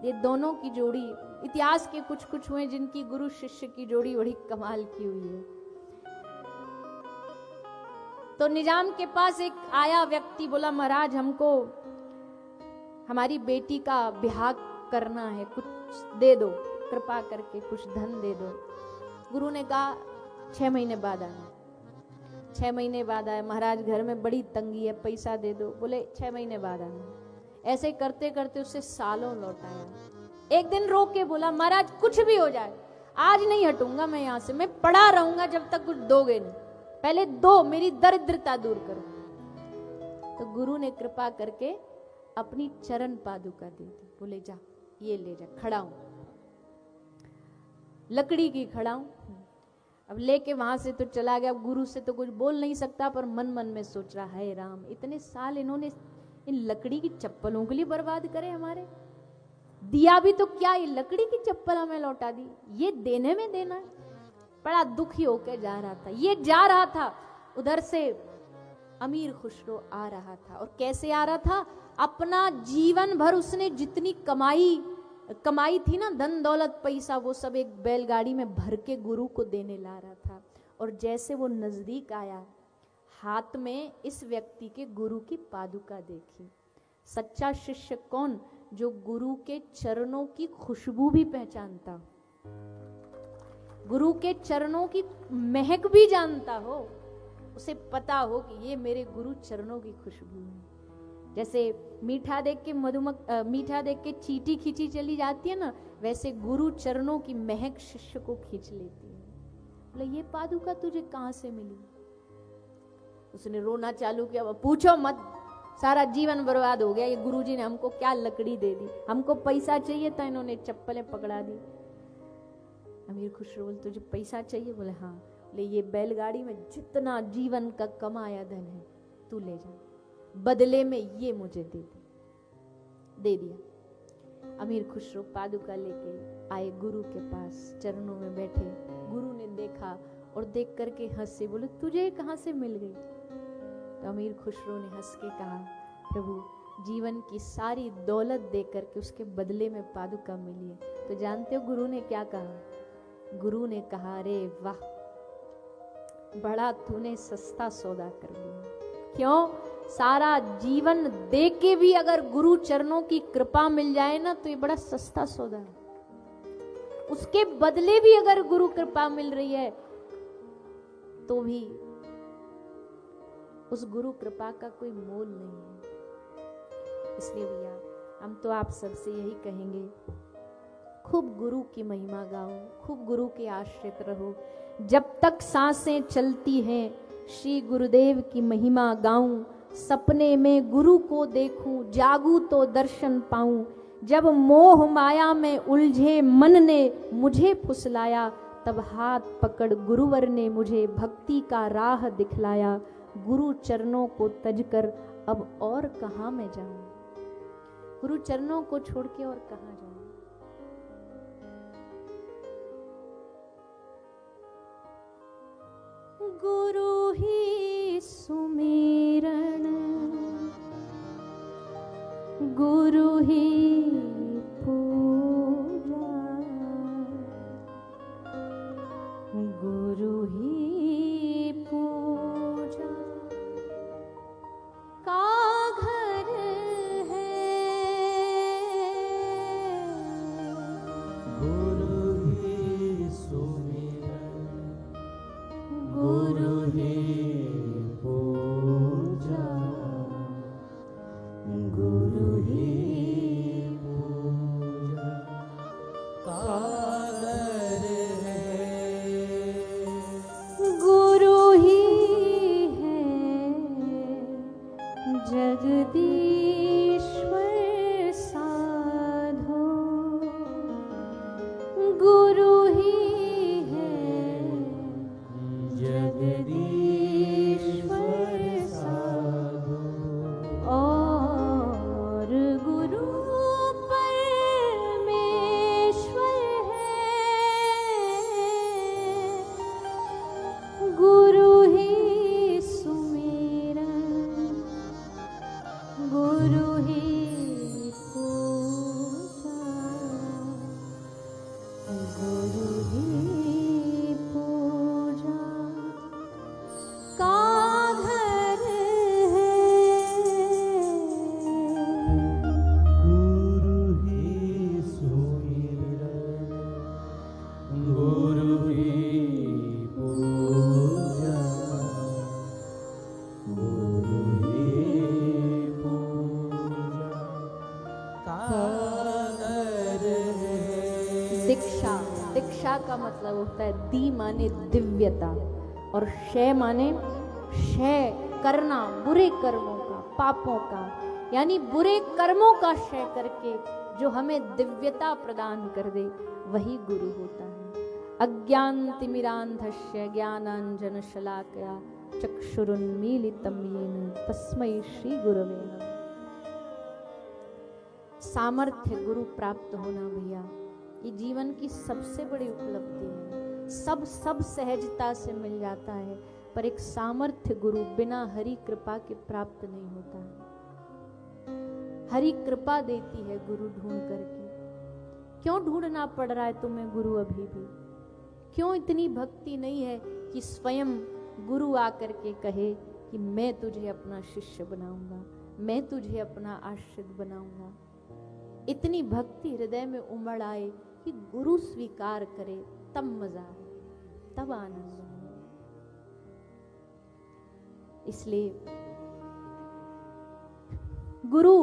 ये दोनों की जोड़ी इतिहास के कुछ कुछ हुए जिनकी गुरु शिष्य की जोड़ी बड़ी कमाल की हुई है। तो निजाम के पास एक आया व्यक्ति, बोला महाराज हमको हमारी बेटी का ब्याह करना है, कुछ दे दो, कृपा करके कुछ धन दे दो। गुरु ने कहा 6 महीने बाद आना। 6 महीने बाद आया, महाराज घर में बड़ी तंगी है, पैसा दे दो। बोले 6 महीने बाद आना। ऐसे करते करते उससे सालों लौट आया। एक दिन रोक के बोला महाराज कुछ भी हो जाए, आज नहीं हटूंगा मैं यहाँ से, मैं पड़ा रहूंगा जब तक कुछ दोगे नहीं, पहले दो, मेरी दरिद्रता दूर करो। तो गुरु ने कृपा करके अपनी चरण पादुका दे दी। बोले जा ये ले जा, खड़ा हूं, लकड़ी की खड़ा हूं। अब लेके वहां से तो चला गया। गुरु से तो कुछ बोल नहीं सकता, पर मन मन में सोच रहा है राम, इतने साल इन्होंने इन लकड़ी की चप्पलों के लिए बर्बाद करे हमारे, दिया भी तो क्या, ये लकड़ी की चप्पल हमें लौटा दी, ये देने में देना है। बड़ा दुखी होकर जा रहा था। ये जा रहा था, उधर से अमीर खुसरो आ रहा था। और कैसे आ रहा था? अपना जीवन भर उसने जितनी कमाई थी ना, धन दौलत पैसा, वो सब एक बैलगाड़ी में भर के गुरु को देने ला रहा था। और जैसे वो नजदीक आया, हाथ में इस व्यक्ति के गुरु की पादुका देखी। सच्चा शिष्य कौन? जो गुरु के चरणों की खुशबू भी पहचानता। गुरु के चरणों की महक भी जानता हो, उसे पता हो कि ये मेरे गुरु चरणों की खुशबू है। जैसे मीठा देख के मीठा देख के चींटी खींची चली जाती है ना, वैसे गुरु चरणों की महक शिष्य को खींच लेती है। बोले ये पादुका तुझे कहां से मिली? उसने रोना चालू किया, पूछो मत, सारा जीवन बर्बाद हो गया। ये गुरुजी ने हमको क्या लकड़ी दे दी, हमको पैसा चाहिए था, इन्होंने चप्पलें पकड़ा दी। अमीर खुसरो बोले तुझे पैसा चाहिए? बोले हाँ। बोले ये बैलगाड़ी में जितना जीवन का कमाया धन है तू ले जा, बदले में ये मुझे दे दिया। अमीर खुसरो पादुका लेके आए गुरु के पास, चरणों में बैठे। गुरु ने देखा और देख करके हंसे, बोले तुझे कहां से मिल गई? तो अमीर खुसरो ने हंस के कहा, प्रभु जीवन की सारी दौलत दे करके उसके बदले में पादुका मिली है। तो जानते हो गुरु ने क्या कहा? गुरु ने कहा, अरे वाह, बड़ा तूने सस्ता सौदा कर लिया। क्यों? सारा जीवन दे के भी अगर गुरु चरणों की कृपा मिल जाए ना, तो ये बड़ा सस्ता सौदा है। उसके बदले भी अगर गुरु कृपा मिल रही है तो भी उस गुरु कृपा का कोई मोल नहीं है। इसलिए भैया हम तो आप सबसे यही कहेंगे, खूब गुरु की महिमा गाओ, खूब गुरु के आश्रित रहो। जब तक सांसें चलती हैं श्री गुरुदेव की महिमा गाऊं, सपने में गुरु को देखूं, जागूं तो दर्शन पाऊं। जब मोह माया में उलझे मन ने मुझे फुसलाया, तब हाथ पकड़ गुरुवर ने मुझे भक्ति का राह दिखलाया। गुरु चरणों को तजकर अब और कहां मैं जाऊं, गुरु चरणों को छोड़ के और कहां जाऊं। गुरु ही सुमिरन, गुरु ही पूजा, गुरु ही पूजा का घर है। गुरु ही सुमिरन, गुरु ही पूजा, गुरु ही पूजा का घर है। गुरु ही है जगदीश्वर साधो, गुरु ही है जगदीश्वर साधो। और गुरु परमेश्वर है, गुरु ही सुमिरन, गुरु ही पूजा, गुरु ही पूजा का घर है। गुरु ही सुमिरन, गुरु ही पूजा, गुरु ही पूजा का घर है। दीक्षा, दीक्षा का मतलब होता है दी माने दिव्यता, और क्षय माने क्षय करना बुरे कर्मों का, पापों का, यानी बुरे कर्मों का क्षय करके जो हमें दिव्यता प्रदान कर दे, वही गुरु होता है। अज्ञान तिमिरांधस्य ज्ञानांजन शलाकया चक्षुरुन्मीलितं येन तस्मै श्री गुरवे नमः। सामर्थ्य गुरु प्राप्त होना भैया, ये जीवन की सबसे बड़ी उपलब्धि है। सब सहजता से मिल जाता है, पर एक सामर्थ्य गुरु बिना हरि कृपा के प्राप्त नहीं होता है। हरि कृपा देती है गुरु ढूंढ करके। क्यों ढूंढना पड़ रहा है तुम्हें गुरु अभी भी? क्यों इतनी भक्ति नहीं है कि स्वयं गुरु आकर के कहे कि मैं तुझे अपना शिष्य बनाऊंगा, मैं तुझे अपना आश्रित बनाऊंगा। इतनी भक्ति हृदय में उमड़ आए कि गुरु स्वीकार करे, तब मजा आए। तब आनंद है। इसलिए गुरु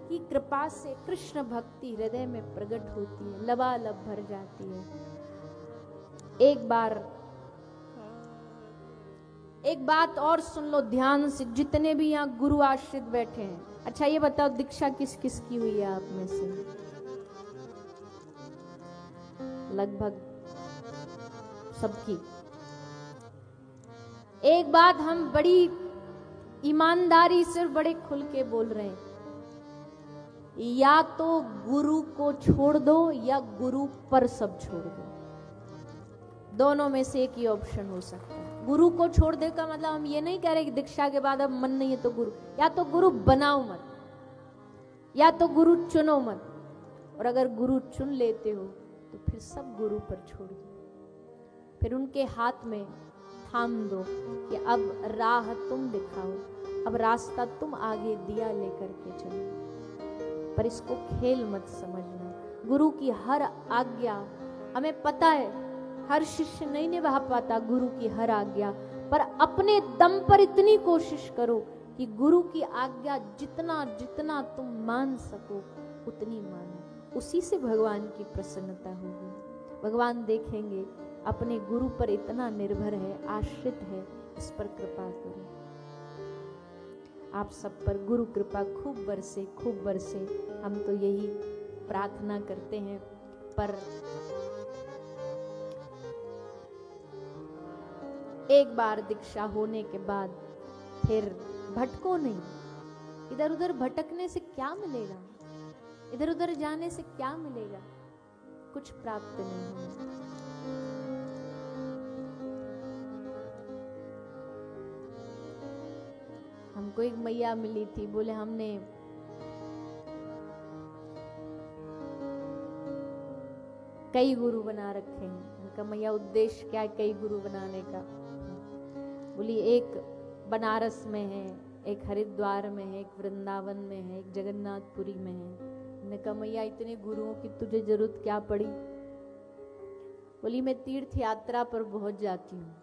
की कृपा से कृष्ण भक्ति हृदय में प्रकट होती है, लबालब भर जाती है। एक बात और सुन लो ध्यान से, जितने भी यहाँ गुरु आश्रित बैठे हैं। अच्छा ये बताओ दीक्षा किस किस की हुई है आप में से? लगभग सबकी। एक बात हम बड़ी ईमानदारी से बड़े खुल के बोल रहे हैं, या तो गुरु को छोड़ दो या गुरु पर सब छोड़ दो। दोनों में से एक ही ऑप्शन हो सकता है। गुरु को छोड़ दे का मतलब हम ये नहीं कह रहे कि दीक्षा के बाद अब मन नहीं है तो गुरु, या तो गुरु बनाओ मत, या तो गुरु चुनो मत। और अगर गुरु चुन लेते हो तो फिर सब गुरु पर छोड़ दो, फिर उनके हाथ में थाम दो कि अब राह तुम दिखाओ, अब रास्ता तुम आगे दिया लेकर के चलो। पर इसको खेल मत समझना। गुरु की हर आज्ञा, हमें पता है हर शिष्य नहीं निभा पाता गुरु की हर आज्ञा, पर अपने दम पर इतनी कोशिश करो कि गुरु की आज्ञा जितना जितना तुम मान सको उतनी मानो। उसी से भगवान की प्रसन्नता होगी। भगवान देखेंगे अपने गुरु पर इतना निर्भर है, आश्रित है, इस पर कृपा करो। आप सब पर गुरु कृपा खूब बरसे, खूब बरसे, हम तो यही प्रार्थना करते हैं। पर एक बार दीक्षा होने के बाद फिर भटको नहीं। इधर उधर भटकने से क्या मिलेगा? इधर उधर जाने से क्या मिलेगा? कुछ प्राप्त नहीं होगा। हमको एक मैया मिली थी, बोले हमने कई गुरु बना रखे हैं। उनका मैया उद्देश्य क्या है कई गुरु बनाने का? बोली एक बनारस में है, एक हरिद्वार में है, एक वृंदावन में है, एक जगन्नाथपुरी में है। मैंने कहा मैया इतने गुरुओं की तुझे जरूरत क्या पड़ी? बोली मैं तीर्थ यात्रा पर बहुत जाती हूँ,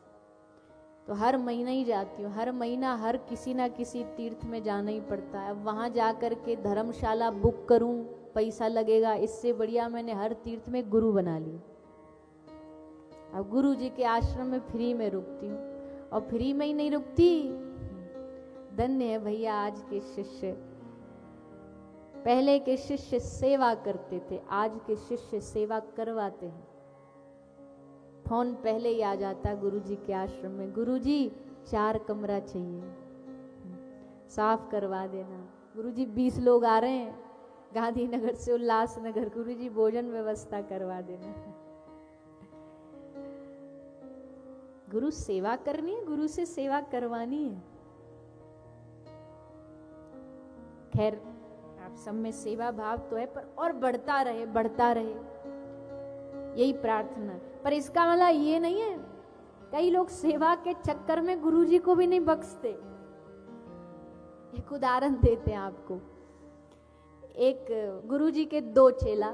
तो हर महीना ही जाती हूँ, हर महीना हर किसी ना किसी तीर्थ में जाना ही पड़ता है। अब वहाँ जा कर के धर्मशाला बुक करूँ, पैसा लगेगा, इससे बढ़िया मैंने हर तीर्थ में गुरु बना लिया। अब गुरु जी के आश्रम में फ्री में रुकती हूँ, और फ्री में ही नहीं रुकती, धन्य है भैया आज के शिष्य। पहले के शिष्य सेवा करते थे, आज के शिष्य सेवा करवाते हैं। फोन पहले ही आ जाता गुरु जी के आश्रम में, गुरु जी 4 कमरा चाहिए, साफ करवा देना। गुरु जी 20 लोग आ रहे हैं गांधीनगर से उल्लासनगर, गुरु जी भोजन व्यवस्था करवा देना। गुरु सेवा करनी है, गुरु से सेवा करवानी है। खैर आप सब में सेवा भाव तो है, पर और बढ़ता रहे, बढ़ता रहे, यही प्रार्थना। पर इसका मतलब ये नहीं है, कई लोग सेवा के चक्कर में गुरुजी को भी नहीं बख्शते। एक उदाहरण देते हैं आपको। एक गुरुजी के 2 चेला,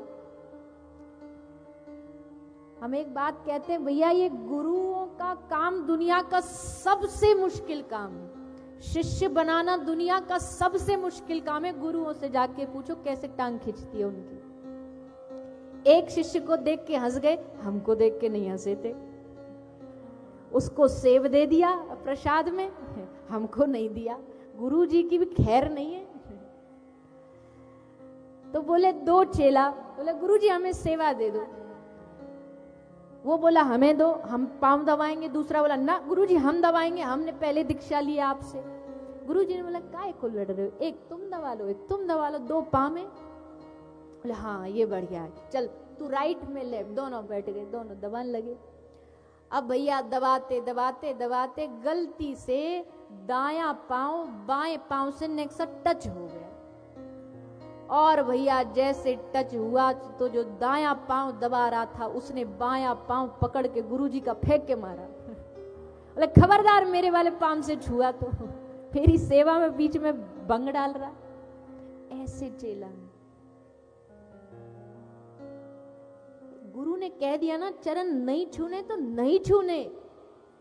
हम एक बात कहते हैं भैया ये गुरुओं का काम दुनिया का सबसे मुश्किल काम है, शिष्य बनाना दुनिया का सबसे मुश्किल काम है। गुरुओं से जाके पूछो कैसे टांग खींचती है उनकी। एक शिष्य को देख के हंस गए, हमको देख के नहीं हंसे थे। उसको सेब दे दिया प्रसाद में, हमको नहीं दिया। गुरु जी की भी खैर नहीं है। तो बोले 2 चेला, बोले गुरु जी हमें सेवा दे दो। वो बोला हमें दो, हम पांव दबाएंगे। दूसरा बोला ना गुरु जी हम दबाएंगे, हमने पहले दीक्षा लिया आपसे। गुरु जी ने बोला काय को लड़ रहे हो, एक तुम दबा लो, एक तुम दबा लो, 2 पांव में। बोले हाँ ये बढ़िया है, चल तू राइट में लेफ्ट, दोनों बैठ गए, दोनों दबाने लगे। अब भैया दबाते दबाते दबाते गलती से दायां पांव बाएं पांव से नेक्सा टच हो गया, और भैया जैसे टच हुआ तो जो दायां पांव दबा रहा था उसने बायां पांव पकड़ के गुरुजी का फेंक के मारा। बोले खबरदार मेरे वाले पांव से छुआ तो मेरी सेवा में बीच में बंग डाल रहा। ऐसे चेला गुरु ने कह दिया ना चरण नहीं छूने तो नहीं छूने,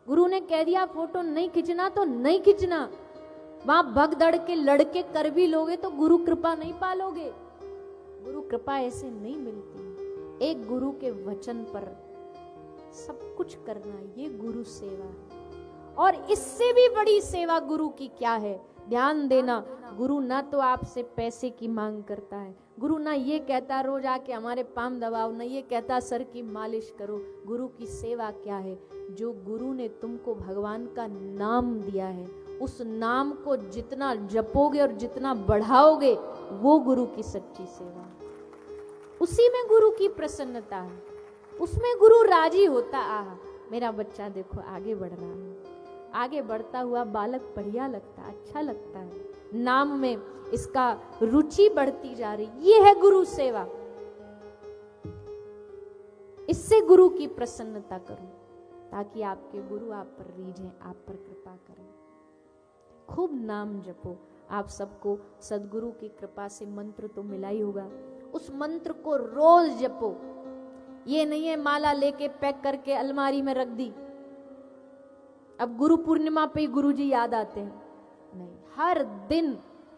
गुरु ने कह दिया फोटो नहीं खींचना तो नहीं खींचना। वहां भगदड़ के लड़के कर भी लोगे तो गुरु कृपा नहीं पालोगे। गुरु कृपा ऐसे नहीं मिलती। एक गुरु के वचन पर सब कुछ करना, ये गुरु सेवा है। और इससे भी बड़ी सेवा गुरु की क्या है? ध्यान देना, गुरु ना तो आपसे पैसे की मांग करता है, गुरु ना ये कहता रोज आके हमारे पाम दबाओ, ना ये कहता सर की मालिश करो। गुरु की सेवा क्या है? जो गुरु ने तुमको भगवान का नाम दिया है, उस नाम को जितना जपोगे और जितना बढ़ाओगे, वो गुरु की सच्ची सेवा है। उसी में गुरु की प्रसन्नता है, उसमें गुरु राजी होता। आहा, मेरा बच्चा देखो आगे बढ़ रहा है, आगे बढ़ता हुआ बालक बढ़िया लगता है, अच्छा लगता है, नाम में इसका रुचि बढ़ती जा रही। ये है गुरु सेवा। इससे गुरु की प्रसन्नता करो, ताकि आपके गुरु आप पर रीझें, आप पर कृपा करें। खूब नाम जपो। आप सबको सदगुरु की कृपा से मंत्र तो मिला ही होगा, उस मंत्र को रोज जपो। ये नहीं है माला लेके पैक करके अलमारी में रख दी, अब गुरु पूर्णिमा पे गुरु जी याद आते हैं। नहीं,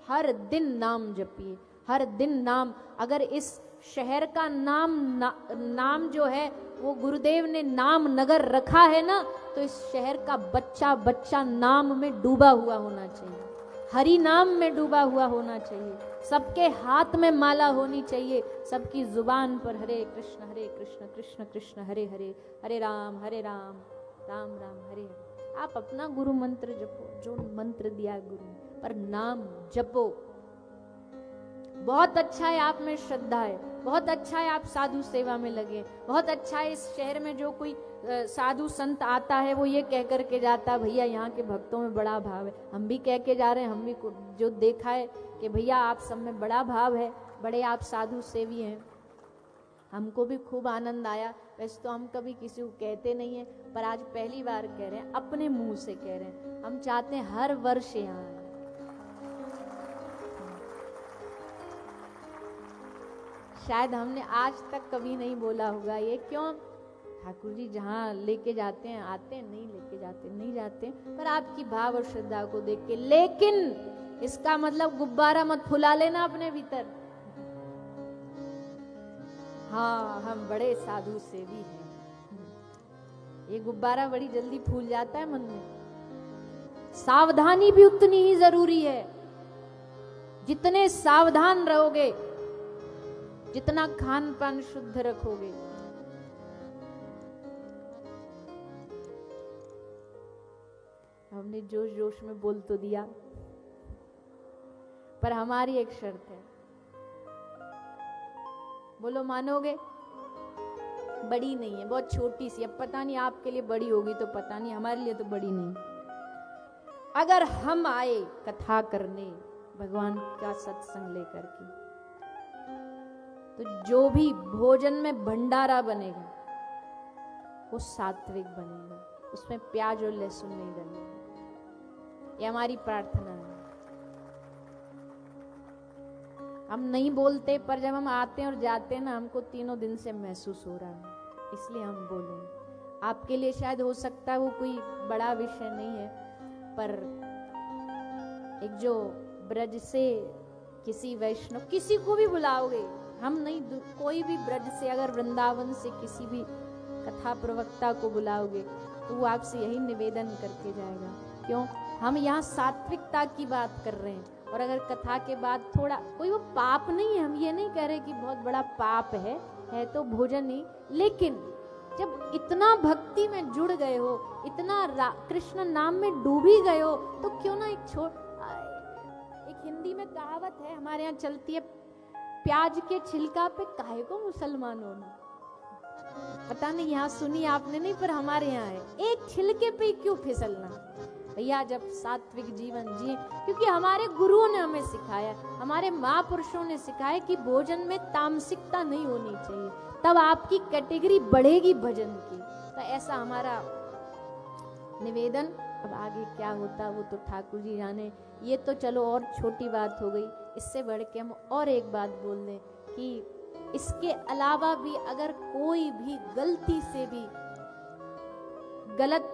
हर दिन नाम जपिए, हर दिन नाम। अगर इस शहर का नाम जो है वो गुरुदेव ने नाम नगर रखा है ना, तो इस शहर का बच्चा बच्चा नाम में डूबा हुआ होना चाहिए, हरि नाम में डूबा हुआ होना चाहिए। सबके हाथ में माला होनी चाहिए, सबकी जुबान पर हरे कृष्ण कृष्ण कृष्ण हरे हरे, हरे राम राम राम हरे हरे। आप अपना गुरु मंत्र जपो, जो मंत्र दिया गुरु ने, पर नाम जपो। बहुत अच्छा है आप में श्रद्धा है, बहुत अच्छा है आप साधु सेवा में लगे, बहुत अच्छा है इस शहर में जो कोई साधु संत आता है वो ये कह कर के जाता है भैया यहाँ के भक्तों में बड़ा भाव है। हम भी कह के जा रहे हैं, हम भी जो देखा है कि भैया आप सब में बड़ा भाव है, बड़े आप साधु सेवी हैं। हमको भी खूब आनंद आया। वैसे तो हम कभी किसी को कहते नहीं है, पर आज पहली बार कह रहे हैं, अपने मुंह से कह रहे हैं। हम चाहते हैं हर वर्ष यहाँ आए। शायद हमने आज तक कभी नहीं बोला होगा ये, क्यों? ठाकुर जी जहाँ लेके जाते हैं आते हैं, नहीं लेके जाते नहीं जाते, पर आपकी भाव और श्रद्धा को देख के। लेकिन इसका मतलब गुब्बारा मत फुला लेना अपने भीतर। हाँ, हम बड़े साधु सेवी हैं, ये गुब्बारा बड़ी जल्दी फूल जाता है मन में। सावधानी भी उतनी ही जरूरी है। जितने सावधान रहोगे, जितना खान पान शुद्ध रखोगे, हमने जोश जोश में बोल तो दिया, पर हमारी एक शर्त है। बोलो मानोगे? बड़ी नहीं है, बहुत छोटी सी। अब पता नहीं आपके लिए बड़ी होगी तो पता नहीं, हमारे लिए तो बड़ी नहीं। अगर हम आए कथा करने भगवान का सत्संग लेकर के, तो जो भी भोजन में भंडारा बनेगा वो सात्विक बनेगा, उसमें प्याज और लहसुन नहीं डलेगा। ये हमारी प्रार्थना है। हम नहीं बोलते, पर जब हम आते हैं और जाते हैं ना, हमको तीनों दिन से महसूस हो रहा है, इसलिए हम बोले। आपके लिए शायद हो सकता है वो कोई बड़ा विषय नहीं है, पर एक जो ब्रज से किसी वैष्णव, किसी को भी बुलाओगे, हम नहीं, कोई भी ब्रज से, अगर वृंदावन से किसी भी कथा प्रवक्ता को बुलाओगे तो वो आपसे यही निवेदन करके जाएगा। क्यों? हम यहाँ सात्विकता की बात कर रहे हैं। और अगर कथा के बाद थोड़ा, कोई वो पाप नहीं है, हम ये नहीं कह रहे कि बहुत बड़ा पाप है तो भोजन नहीं, लेकिन जब इतना भक्ति में जुड़ गए हो, इतना कृष्ण नाम में डूबी गए हो, तो क्यों ना एक हिंदी में कहावत है हमारे यहाँ चलती है, प्याज के छिलका पे काहे को मुसलमान होना। पता नहीं यहाँ सुनी आपने नहीं, पर हमारे यहाँ है, एक छिलके पे क्यों फिसलना भैया। जब सात्विक जीवन जिए, क्योंकि हमारे गुरुओं ने हमें सिखाया, हमारे महापुरुषों ने सिखाया कि भोजन में तामसिकता नहीं होनी चाहिए, तब आपकी कैटेगरी बढ़ेगी भजन की। तो ऐसा हमारा निवेदन। अब आगे क्या होता वो तो ठाकुर जी जाने। ये तो चलो और छोटी बात हो गई, इससे बढ़ के हम और एक बात बोल दें कि इसके अलावा भी अगर कोई भी गलती से भी गलत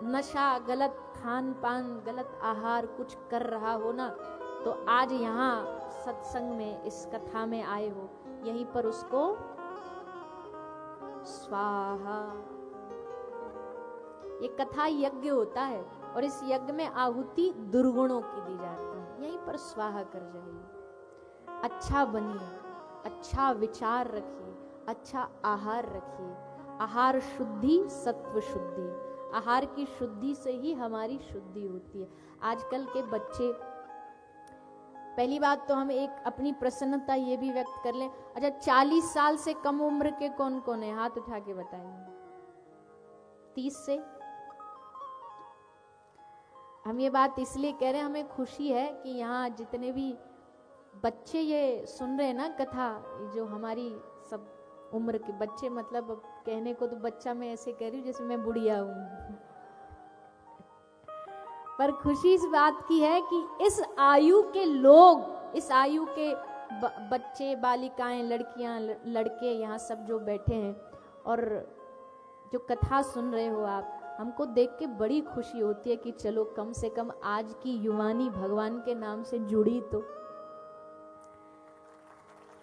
नशा, गलत खान पान, गलत आहार कुछ कर रहा हो ना, तो आज यहाँ सत्संग में इस कथा में आए हो, यहीं पर उसको स्वाहा। ये कथा यज्ञ होता है और इस यज्ञ में आहुति दुर्गुणों की दी जाती है, यहीं पर स्वाहा कर जाइए। अच्छा बनिए, अच्छा विचार रखिए, अच्छा आहार रखिए। आहार शुद्धि, सत्व शुद्धि। आहार की शुद्धि से ही हमारी शुद्धि होती है। आजकल के बच्चे, पहली बात तो हम एक अपनी प्रसन्नता ये भी व्यक्त कर लें, अच्छा 40 साल से कम उम्र के कौन कौन है, हाथ उठा के बताइए। 30 से हम ये बात इसलिए कह रहे हैं, हमें खुशी है कि यहाँ जितने भी बच्चे ये सुन रहे हैं ना कथा, जो हमारी सब उम्र के बच्चे, मतलब कहने को तो बच्चा मैं ऐसे कह रही हूँ जैसे मैं बुढ़िया हूँ, पर खुशी इस बात की है कि इस आयु के लोग, इस आयु के बच्चे, बालिकाएं, लड़कियां, लड़के यहाँ सब जो बैठे हैं और जो कथा सुन रहे हो आप, हमको देख के बड़ी खुशी होती है कि चलो कम से कम आज की युवानी भगवान के नाम से जुड़ी तो।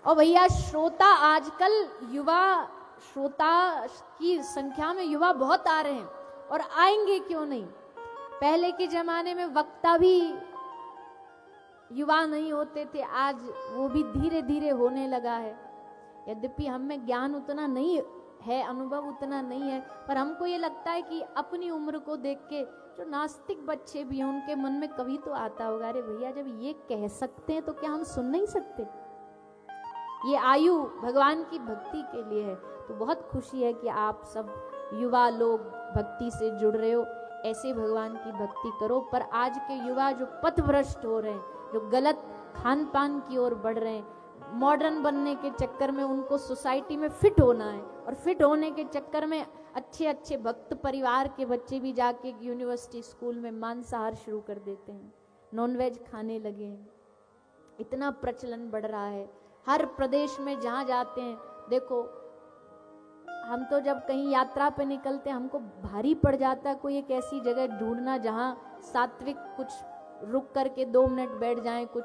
और भैया श्रोता, आजकल युवा श्रोता की संख्या में युवा बहुत आ रहे हैं और आएंगे क्यों नहीं। पहले के जमाने में वक्ता भी युवा नहीं होते थे, आज वो भी धीरे धीरे होने लगा है। यद्यपि हम में ज्ञान उतना नहीं है, अनुभव उतना नहीं है, पर हमको ये लगता है कि अपनी उम्र को देख के जो नास्तिक बच्चे भी हैं उनके मन में कभी तो आता होगा, अरे भैया जब ये कह सकते हैं तो क्या हम सुन नहीं सकते। ये आयु भगवान की भक्ति के लिए है। तो बहुत खुशी है कि आप सब युवा लोग भक्ति से जुड़ रहे हो। ऐसे भगवान की भक्ति करो। पर आज के युवा जो पथभ्रष्ट हो रहे हैं, जो गलत खान पान की ओर बढ़ रहे हैं, मॉडर्न बनने के चक्कर में उनको सोसाइटी में फिट होना है, और फिट होने के चक्कर में अच्छे अच्छे भक्त परिवार के बच्चे भी जाके यूनिवर्सिटी स्कूल में मांसाहार शुरू कर देते हैं, नॉनवेज खाने लगे हैं। इतना प्रचलन बढ़ रहा है हर प्रदेश में जहाँ जाते हैं। देखो, हम तो जब कहीं यात्रा पे निकलते हैं हमको भारी पड़ जाता है कोई एक ऐसी जगह ढूंढना जहाँ सात्विक, कुछ रुक करके 2 मिनट बैठ जाएं, कुछ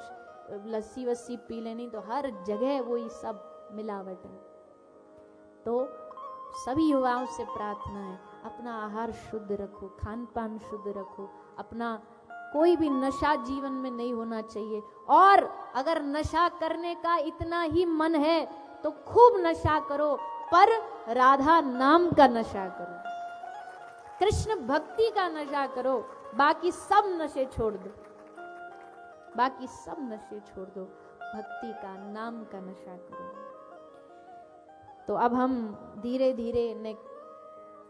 लस्सी वस्सी पी लेनी, तो हर जगह वही सब मिलावट है। तो सभी युवाओं से प्रार्थना है, अपना आहार शुद्ध रखो, खान पान शुद्ध रखो, अपना कोई भी नशा जीवन में नहीं होना चाहिए। और अगर नशा करने का इतना ही मन है तो खूब नशा करो, पर राधा नाम का नशा करो, कृष्ण भक्ति का नशा करो, बाकी सब नशे छोड़ दो, बाकी सब नशे छोड़ दो, भक्ति का, नाम का नशा करो। तो अब हम धीरे धीरे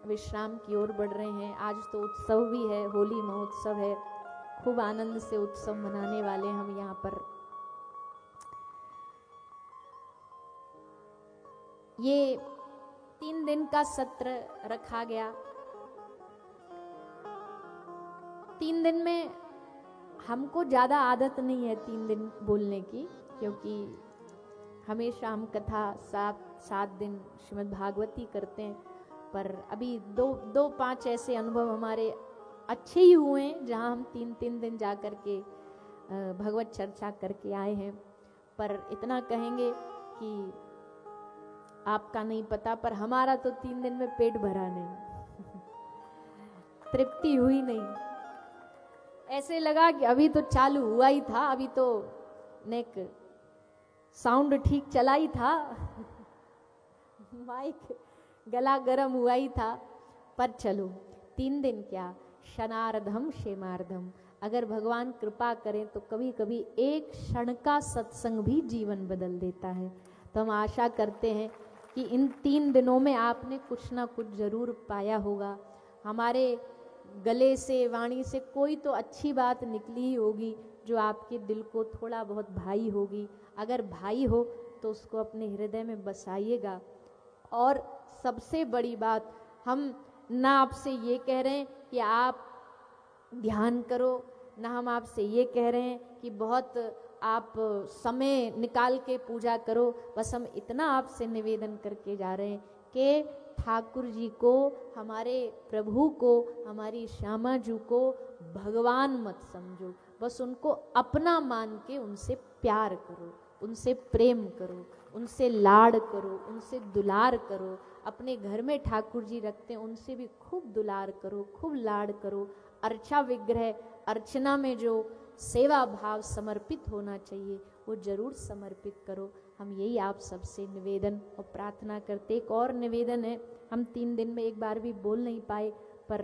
विश्राम की ओर बढ़ रहे हैं। आज तो उत्सव भी है, होली महोत्सव है, खूब आनंद से उत्सव मनाने वाले हम यहाँ पर। ये 3 दिन का सत्र रखा गया। 3 दिन में हमको ज्यादा आदत नहीं है 3 दिन बोलने की, क्योंकि हमेशा हम कथा 7 दिन श्रीमद् भागवती करते हैं। पर अभी 2-5 ऐसे अनुभव हमारे अच्छे ही हुए हैं जहाँ हम 3 दिन जा कर के भगवत चर्चा करके आए हैं। पर इतना कहेंगे कि आपका नहीं पता, पर हमारा तो 3 दिन में पेट भरा नहीं तृप्ति हुई नहीं। ऐसे लगा कि अभी तो चालू हुआ ही था, अभी तो नेक साउंड ठीक चला ही था माइक गला गर्म हुआ ही था। पर चलो 3 दिन क्या, क्षणार्धम क्षेमार्धम, अगर भगवान कृपा करें तो कभी कभी एक क्षण का सत्संग भी जीवन बदल देता है। तो हम आशा करते हैं कि इन 3 दिनों में आपने कुछ ना कुछ जरूर पाया होगा। हमारे गले से, वाणी से कोई तो अच्छी बात निकली ही होगी जो आपके दिल को थोड़ा बहुत भाई होगी। अगर भाई हो तो उसको अपने हृदय में बसाइएगा। और सबसे बड़ी बात, हम ना आपसे ये कह रहे हैं कि आप ध्यान करो, ना हम आपसे ये कह रहे हैं कि बहुत आप समय निकाल के पूजा करो। बस हम इतना आपसे निवेदन करके जा रहे हैं कि ठाकुर जी को, हमारे प्रभु को, हमारी श्यामा जी को भगवान मत समझो, बस उनको अपना मान के उनसे प्यार करो, उनसे प्रेम करो, उनसे लाड़ करो, उनसे दुलार करो। अपने घर में ठाकुर जी रखते हैं, उनसे भी खूब दुलार करो, खूब लाड़ करो। अर्चा विग्रह अर्चना में जो सेवा भाव समर्पित होना चाहिए वो जरूर समर्पित करो। हम यही आप सबसे निवेदन और प्रार्थना करते। एक और निवेदन है, हम 3 दिन में एक बार भी बोल नहीं पाए, पर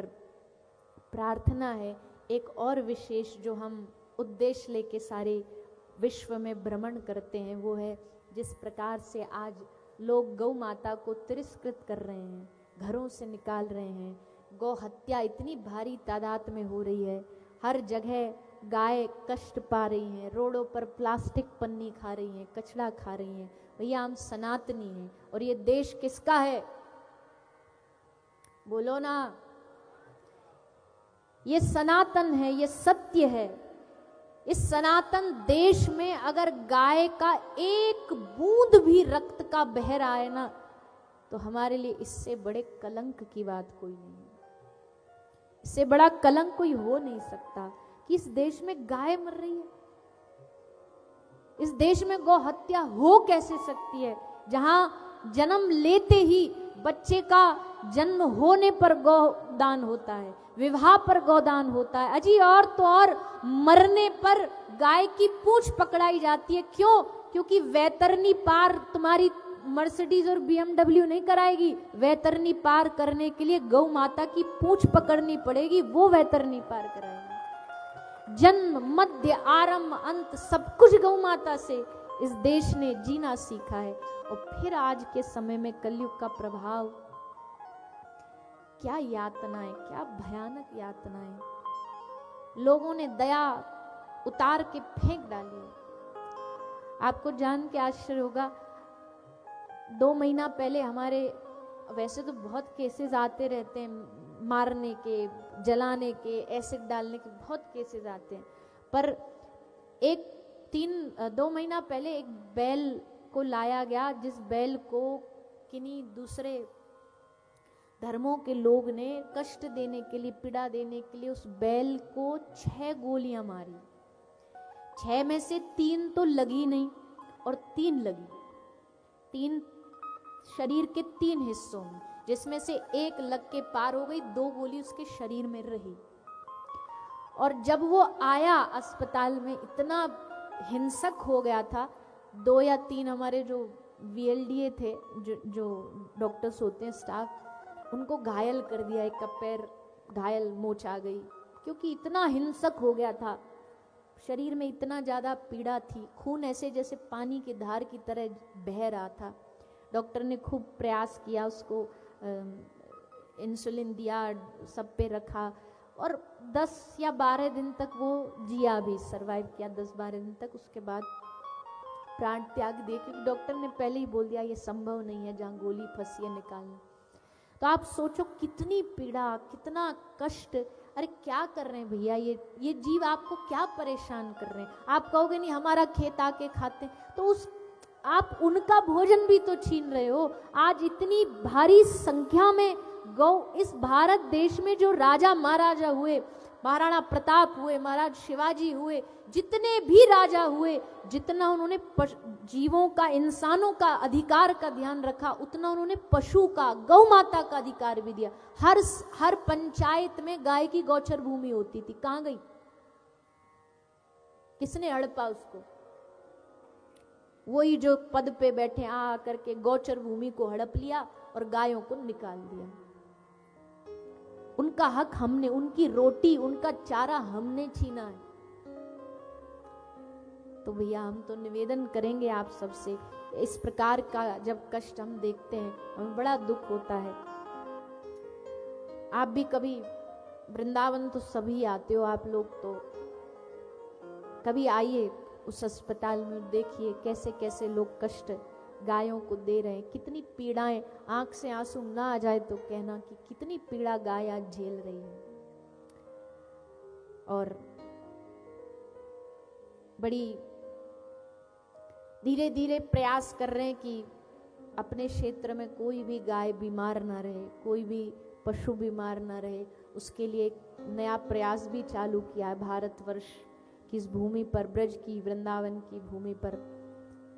प्रार्थना है एक और विशेष जो हम उद्देश्य लेके सारे विश्व में भ्रमण करते हैं, वो है जिस प्रकार से आज लोग गौ माता को तिरस्कृत कर रहे हैं, घरों से निकाल रहे हैं। गौ हत्या इतनी भारी तादाद में हो रही है, हर जगह गाय कष्ट पा रही हैं, रोडों पर प्लास्टिक पन्नी खा रही हैं, कचड़ा खा रही हैं। भैया हम सनातनी हैं और ये देश किसका है? बोलो ना, ये सनातन है, ये सत्य है। इस सनातन देश में अगर गाय का एक बूंद भी रक्त का बह रहा है ना, तो हमारे लिए इससे बड़े कलंक की बात कोई नहीं है। इससे बड़ा कलंक कोई हो नहीं सकता कि इस देश में गाय मर रही है। इस देश में गौ हत्या हो कैसे सकती है, जहां जन्म लेते ही बच्चे का जन्म होने पर गौदान होता है, विवाह पर गौदान होता है, अजी और तो और मरने पर गाय की पूंछ पकड़ाई जाती है। क्यों? क्योंकि वैतरणी पार तुम्हारी मर्सिडीज और BMW नहीं कराएगी। वैतरणी पार करने के लिए गौ माता की पूंछ पकड़नी पड़ेगी, वो वैतरणी पार कराएगी। जन्म मध्य आरंभ अंत सब कुछ गौ माता से इस देश ने जीना सीखा है। और फिर आज के समय में कलयुग का प्रभाव, क्या यातनाएं, क्या भयानक यातनाएं। लोगों ने दया उतार के फेंक डाली है। आपको जान के आश्चर्य होगा, 2 महीना पहले हमारे, वैसे तो बहुत केसेस आते रहते हैं मारने के, जलाने के, एसिड डालने के, बहुत केसेस आते हैं, पर 2 महीना पहले एक बैल को लाया गया, जिस बैल को किन्हीं दूसरे धर्मों के लोग ने कष्ट देने के लिए, पीड़ा देने के लिए उस बैल को 6 गोलियां मारी। 6 में से 3 तो लगी नहीं और 3 लगी, 3 शरीर के 3 हिस्सों में, जिसमें से 1 लग के पार हो गई, 2 गोली उसके शरीर में रही। और जब वो आया अस्पताल में, इतना हिंसक हो गया था। 2 या 3 हमारे जो VLDA थे, जो डॉक्टर्स होते हैं, स्टाफ, उनको घायल कर दिया, एक का पैर घायल, मोच आ गई, क्योंकि इतना हिंसक हो गया था। शरीर में इतना ज़्यादा पीड़ा थी, खून ऐसे जैसे पानी की धार की तरह बह रहा था। डॉक्टर ने खूब प्रयास किया, उसको इंसुलिन दिया, सब पे रखा, और 10 या 12 दिन तक वो जिया भी, सरवाइव किया 10-12 दिन तक। उसके बाद प्राण त्याग दिए, क्योंकि डॉक्टर ने पहले ही बोल दिया ये संभव नहीं है, जहाँ गोली फंसी है निकालना। तो आप सोचो कितनी पीड़ा, कितना कष्ट। अरे क्या कर रहे हैं भैया, ये जीव आपको क्या परेशान कर रहे हैं। आप कहोगे नहीं हमारा खेत आके खाते, तो आप उनका भोजन भी तो छीन रहे हो। आज इतनी भारी संख्या में गौ, इस भारत देश में जो राजा महाराजा हुए, महाराणा प्रताप हुए, महाराज शिवाजी हुए, जितने भी राजा हुए, जितना उन्होंने जीवों का, इंसानों का अधिकार का ध्यान रखा, उतना उन्होंने पशु का, गौ माता का अधिकार भी दिया। हर पंचायत में गाय की गौचर भूमि होती थी, कहां गई? किसने हड़पा उसको? वही जो पद पे बैठे आ करके गौचर भूमि को हड़प लिया और गायों को निकाल दिया। उनका हक हमने, उनकी रोटी, उनका चारा हमने छीना है। तो भैया हम तो निवेदन करेंगे आप सबसे, इस प्रकार का जब कष्ट हम देखते हैं हमें बड़ा दुख होता है। आप भी कभी, वृंदावन तो सभी आते हो आप लोग, तो कभी आइए उस अस्पताल में, देखिए कैसे कैसे लोग कष्ट गायों को दे रहे हैं, कितनी पीड़ाएं। आंख से आंसू ना आ जाए तो कहना कि कितनी पीड़ा गाय आज झेल रही है। और बड़ी धीरे धीरे प्रयास कर रहे हैं कि अपने क्षेत्र में कोई भी गाय बीमार ना रहे, कोई भी पशु बीमार ना रहे। उसके लिए एक नया प्रयास भी चालू किया है। भारतवर्ष की इस भूमि पर, ब्रज की, वृंदावन की भूमि पर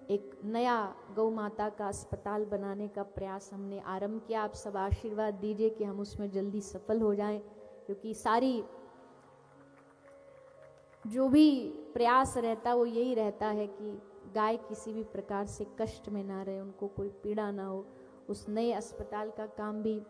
एक नया गौ माता का अस्पताल बनाने का प्रयास हमने आरंभ किया। आप सब आशीर्वाद दीजिए कि हम उसमें जल्दी सफल हो जाएं, क्योंकि सारी जो भी प्रयास रहता वो यही रहता है कि गाय किसी भी प्रकार से कष्ट में ना रहे, उनको कोई पीड़ा ना हो। उस नए अस्पताल का काम भी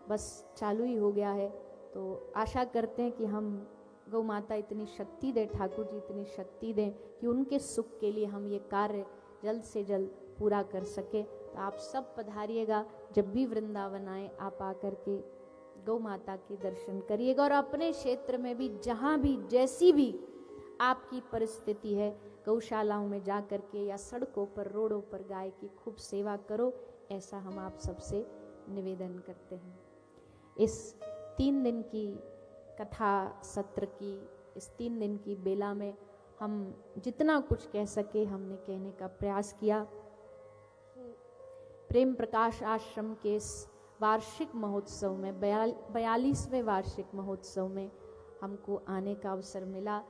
बस चालू ही हो गया है। तो आशा करते हैं कि हम गौ माता इतनी शक्ति दें, ठाकुर जी इतनी शक्ति दें कि उनके सुख के लिए हम ये कार्य जल्द से जल्द पूरा कर सके। तो आप सब पधारिएगा, जब भी वृंदावन आए आप आकर के गौ माता के दर्शन करिएगा। और अपने क्षेत्र में भी जहाँ भी जैसी भी आपकी परिस्थिति है, गौशालाओं में जा कर के या सड़कों पर, रोडों पर गाय की खूब सेवा करो, ऐसा हम आप सबसे निवेदन करते हैं। इस 3 दिन की कथा सत्र की, इस 3 दिन की बेला में हम जितना कुछ कह सके हमने कहने का प्रयास किया। प्रेम प्रकाश आश्रम के इस वार्षिक महोत्सव में, 42वें वार्षिक महोत्सव में हमको आने का अवसर मिला।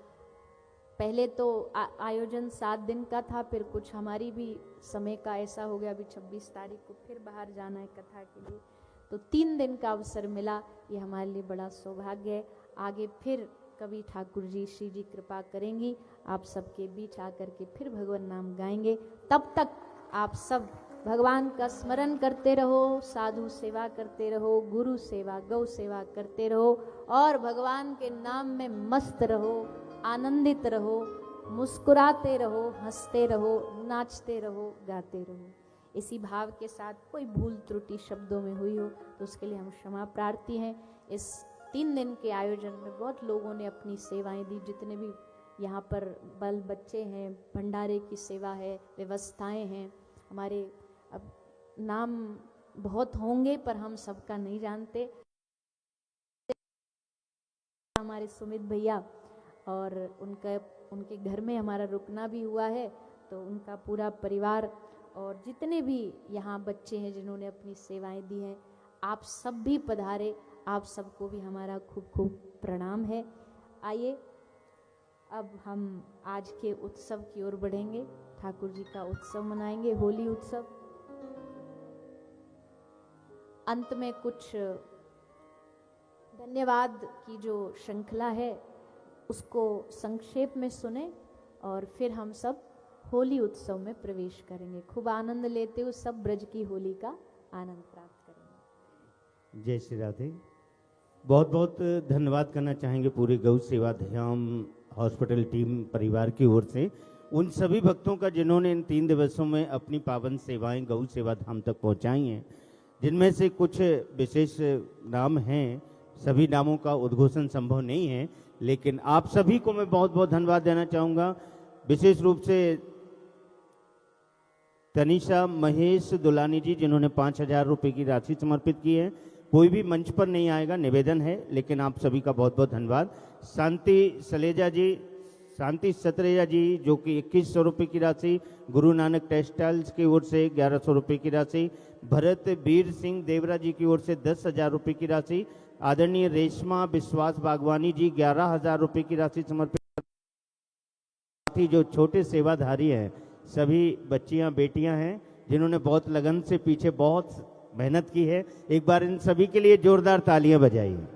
पहले तो आयोजन 7 दिन का था, फिर कुछ हमारी भी समय का ऐसा हो गया, अभी 26 तारीख को फिर बाहर जाना है कथा के लिए, तो 3 दिन का अवसर मिला। ये हमारे लिए बड़ा सौभाग्य है। आगे फिर कभी ठाकुर जी, श्री जी कृपा करेंगी, आप सबके बीच आकर के फिर भगवान नाम गाएंगे। तब तक आप सब भगवान का स्मरण करते रहो, साधु सेवा करते रहो, गुरु सेवा, गौ सेवा करते रहो और भगवान के नाम में मस्त रहो, आनंदित रहो, मुस्कुराते रहो, हंसते रहो, नाचते रहो, गाते रहो। इसी भाव के साथ कोई भूल त्रुटि शब्दों में हुई हो तो उसके लिए हम क्षमा प्रार्थी हैं। इस 3 दिन के आयोजन में बहुत लोगों ने अपनी सेवाएं दी, जितने भी यहाँ पर बाल बच्चे हैं, भंडारे की सेवा है, व्यवस्थाएं हैं। हमारे अब नाम बहुत होंगे पर हम सबका नहीं जानते। हमारे सुमित भैया और उनके घर में हमारा रुकना भी हुआ है, तो उनका पूरा परिवार और जितने भी यहाँ बच्चे हैं जिन्होंने अपनी सेवाएं दी हैं, आप सब भी पधारे, आप सबको भी हमारा खूब खूब प्रणाम है। आइए अब हम आज के उत्सव की ओर बढ़ेंगे। ठाकुर जी का उत्सव मनाएंगे, होली उत्सव। अंत में कुछ धन्यवाद की जो श्रृंखला है उसको संक्षेप में सुने और फिर हम सब होली उत्सव में प्रवेश करेंगे। खूब आनंद लेते हुए सब ब्रज की होली का आनंद प्राप्त करेंगे। जय श्री राधे। बहुत बहुत धन्यवाद करना चाहेंगे पूरे गौ सेवा धाम हॉस्पिटल टीम परिवार की ओर से उन सभी भक्तों का जिन्होंने इन 3 दिवसों में अपनी पावन सेवाएं गौ सेवा धाम तक पहुंचाई हैं, जिनमें से कुछ विशेष नाम हैं। सभी नामों का उद्घोषण संभव नहीं है, लेकिन आप सभी को मैं बहुत बहुत धन्यवाद देना चाहूँगा। विशेष रूप से तनिषा महेश दुलानी जी, जिन्होंने 5000 रुपये की राशि समर्पित की है। कोई भी मंच पर नहीं आएगा, निवेदन है, लेकिन आप सभी का बहुत बहुत धन्यवाद। शांति सतरेजा जी, जो कि 2100 रुपये की राशि, गुरु नानक टेक्सटाइल्स की ओर से 1100 रुपये की राशि, भरत वीर सिंह देवरा जी की ओर से 10,000 रुपये की राशि, आदरणीय रेशमा विश्वास बागवानी जी 11,000 रुपये की राशि समर्पित। जो छोटे सेवाधारी हैं, सभी बच्चियां बेटियां हैं जिन्होंने बहुत लगन से पीछे बहुत मेहनत की है, एक बार इन सभी के लिए जोरदार तालियां बजाइए।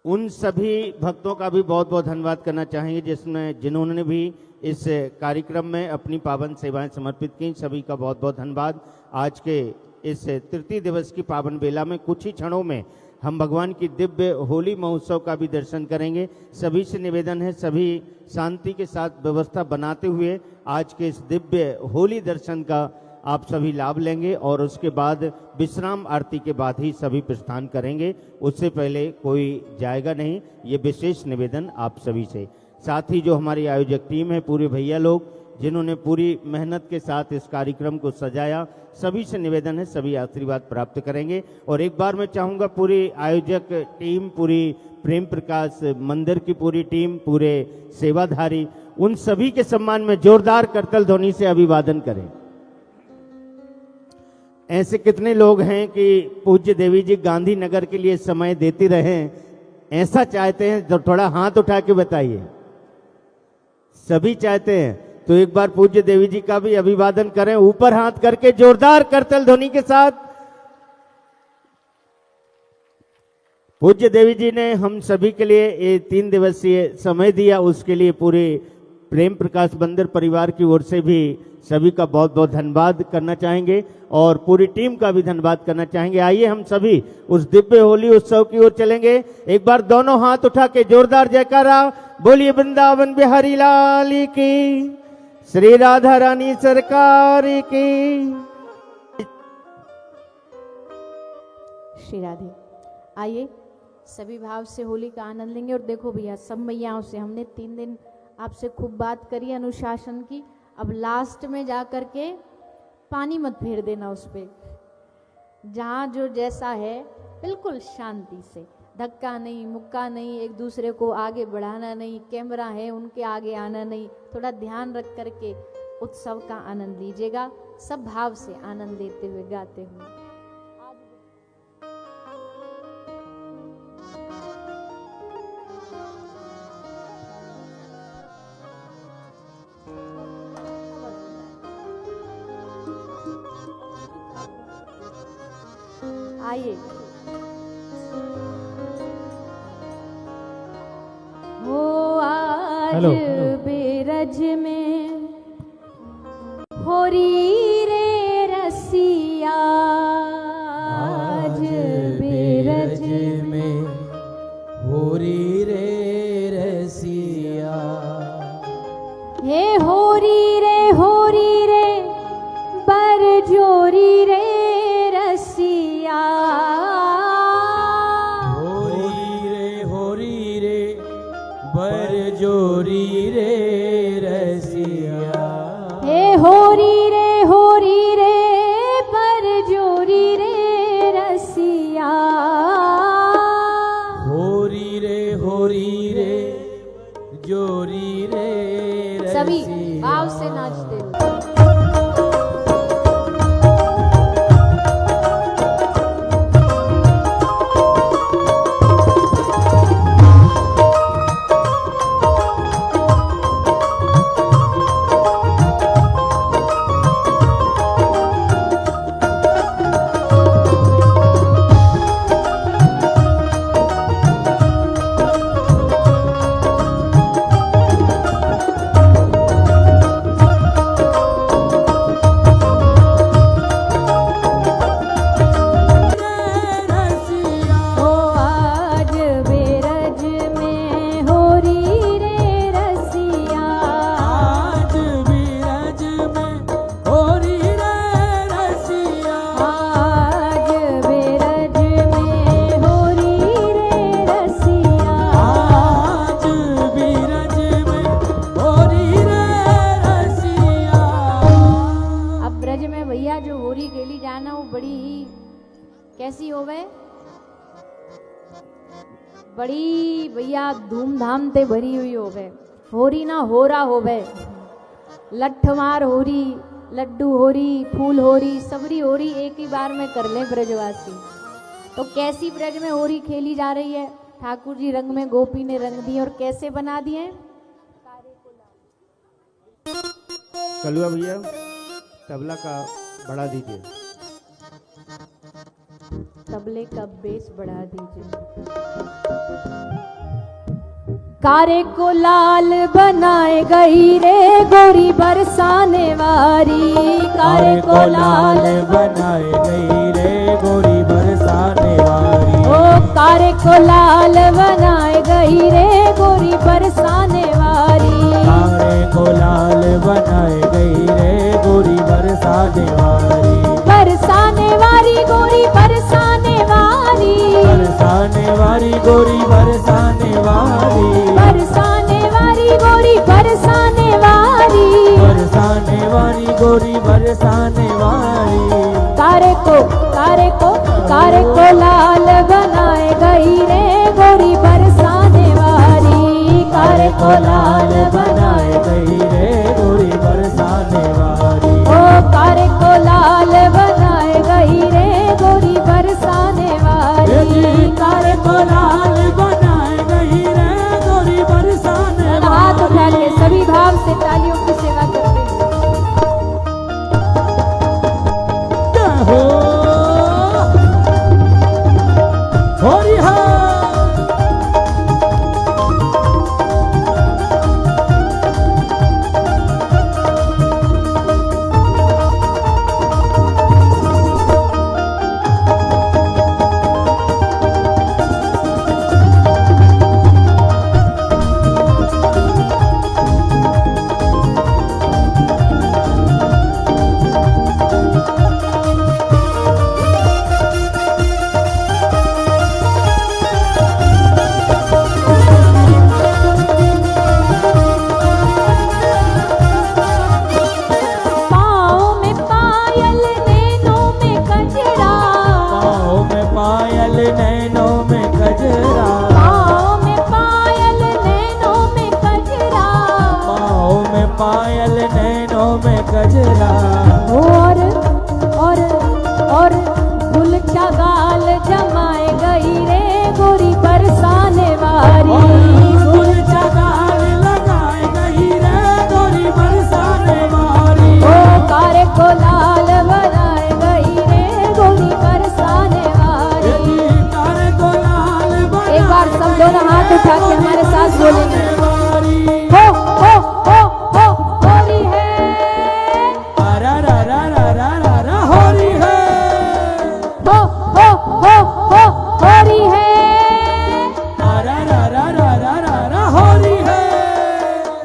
उन सभी भक्तों का भी बहुत बहुत धन्यवाद करना चाहेंगे जिन्होंने भी इस कार्यक्रम में अपनी पावन सेवाएं समर्पित की। सभी का बहुत बहुत धन्यवाद। आज के इस तृतीय दिवस की पावन बेला में कुछ ही क्षणों में हम भगवान की दिव्य होली महोत्सव का भी दर्शन करेंगे। सभी से निवेदन है, सभी शांति के साथ व्यवस्था बनाते हुए आज के इस दिव्य होली दर्शन का आप सभी लाभ लेंगे और उसके बाद विश्राम आरती के बाद ही सभी प्रस्थान करेंगे। उससे पहले कोई जाएगा नहीं, ये विशेष निवेदन आप सभी से। साथ ही जो हमारी आयोजक टीम है, पूरे भैया लोग जिन्होंने पूरी मेहनत के साथ इस कार्यक्रम को सजाया, सभी से निवेदन है, सभी आशीर्वाद प्राप्त करेंगे। और एक बार मैं चाहूँगा पूरी आयोजक टीम, पूरी प्रेम प्रकाश मंदिर की पूरी टीम, पूरे सेवाधारी उन सभी के सम्मान में जोरदार करतल ध्वनि से अभिवादन करें। ऐसे कितने लोग हैं कि पूज्य देवी जी गांधीनगर के लिए समय देती रहें, ऐसा चाहते हैं? तो थोड़ा हाथ उठा के बताइए। सभी चाहते हैं, तो एक बार पूज्य देवी जी का भी अभिवादन करें, ऊपर हाथ करके जोरदार करतल ध्वनि के साथ। पूज्य देवी जी ने हम सभी के लिए ये 3 दिवसीय समय दिया, उसके लिए पूरे प्रेम प्रकाश बंदर परिवार की ओर से भी सभी का बहुत बहुत धन्यवाद करना चाहेंगे और पूरी टीम का भी धन्यवाद करना चाहेंगे। आइए हम सभी उस दिव्य होली उत्सव की ओर चलेंगे। एक बार दोनों हाथ उठा के जोरदार जयकारा, बोलिए वृंदावन बिहारी लाल की, श्री राधा रानी सरकार की। श्री राधे। आइए सभी भाव से होली का आनंद लेंगे। और देखो भैया, सब मैयाओं से हमने 3 दिन आपसे खूब बात करी अनुशासन की। अब लास्ट में जा कर के पानी मत फेर देना उस पे, जहाँ जो जैसा है बिल्कुल शांति से, धक्का नहीं, मुक्का नहीं, एक दूसरे को आगे बढ़ाना नहीं, कैमरा है उनके आगे आना नहीं। थोड़ा ध्यान रख करके उत्सव का आनंद लीजिएगा, सब भाव से आनंद लेते हुए गाते हुए। आइए हो आज बेरज में होरी रे रसिया, आज बेरज में होरी रे रसिया, हे होरी रे बरजोरी रे रसिया, होरी रे बरजोरी रे रसिया, हे होरी रे बरजोरी रे रसिया, होरी रे जोरी रे रसिया। सभी भाव से नाचते हुए। कैसी होवे? बड़ी भैया धूमधाम ते भरी हुई होवे। होरी ना होरा होवे, लठमार होरी, लड्डू होरी, फूल होरी, सबरी होरी एक ही बार में कर ले ब्रजवासी। तो कैसी ब्रज में होरी खेली जा रही है? ठाकुर जी रंग में गोपी ने रंग दिए और कैसे बना दिए? कलुआ भैया तबला का बढ़ा दीजिए, तबले का बेस बढ़ा दीजिए। कारे को लाल बनाए गई रे गोरी बरसाने वाली, कारे को लाल बनाए गई रे गोरी बरसाने वाली, ओ कारे को लाल बनाए गई रे गोरी बरसाने वाली, कारे को लाल बनाए गई रे गोरी बरसाने वाली, बरसाने वाली गोरी बरसाने वाली, बरसाने वाली गोरी बरसाने वाली, बरसाने वाली गोरी बरसाने वाली, बरसाने वाली गोरी बरसाने वाली, कारे को लाल बनाए गई रे गोरी बरसाने वाली, कारे को लाल बनाए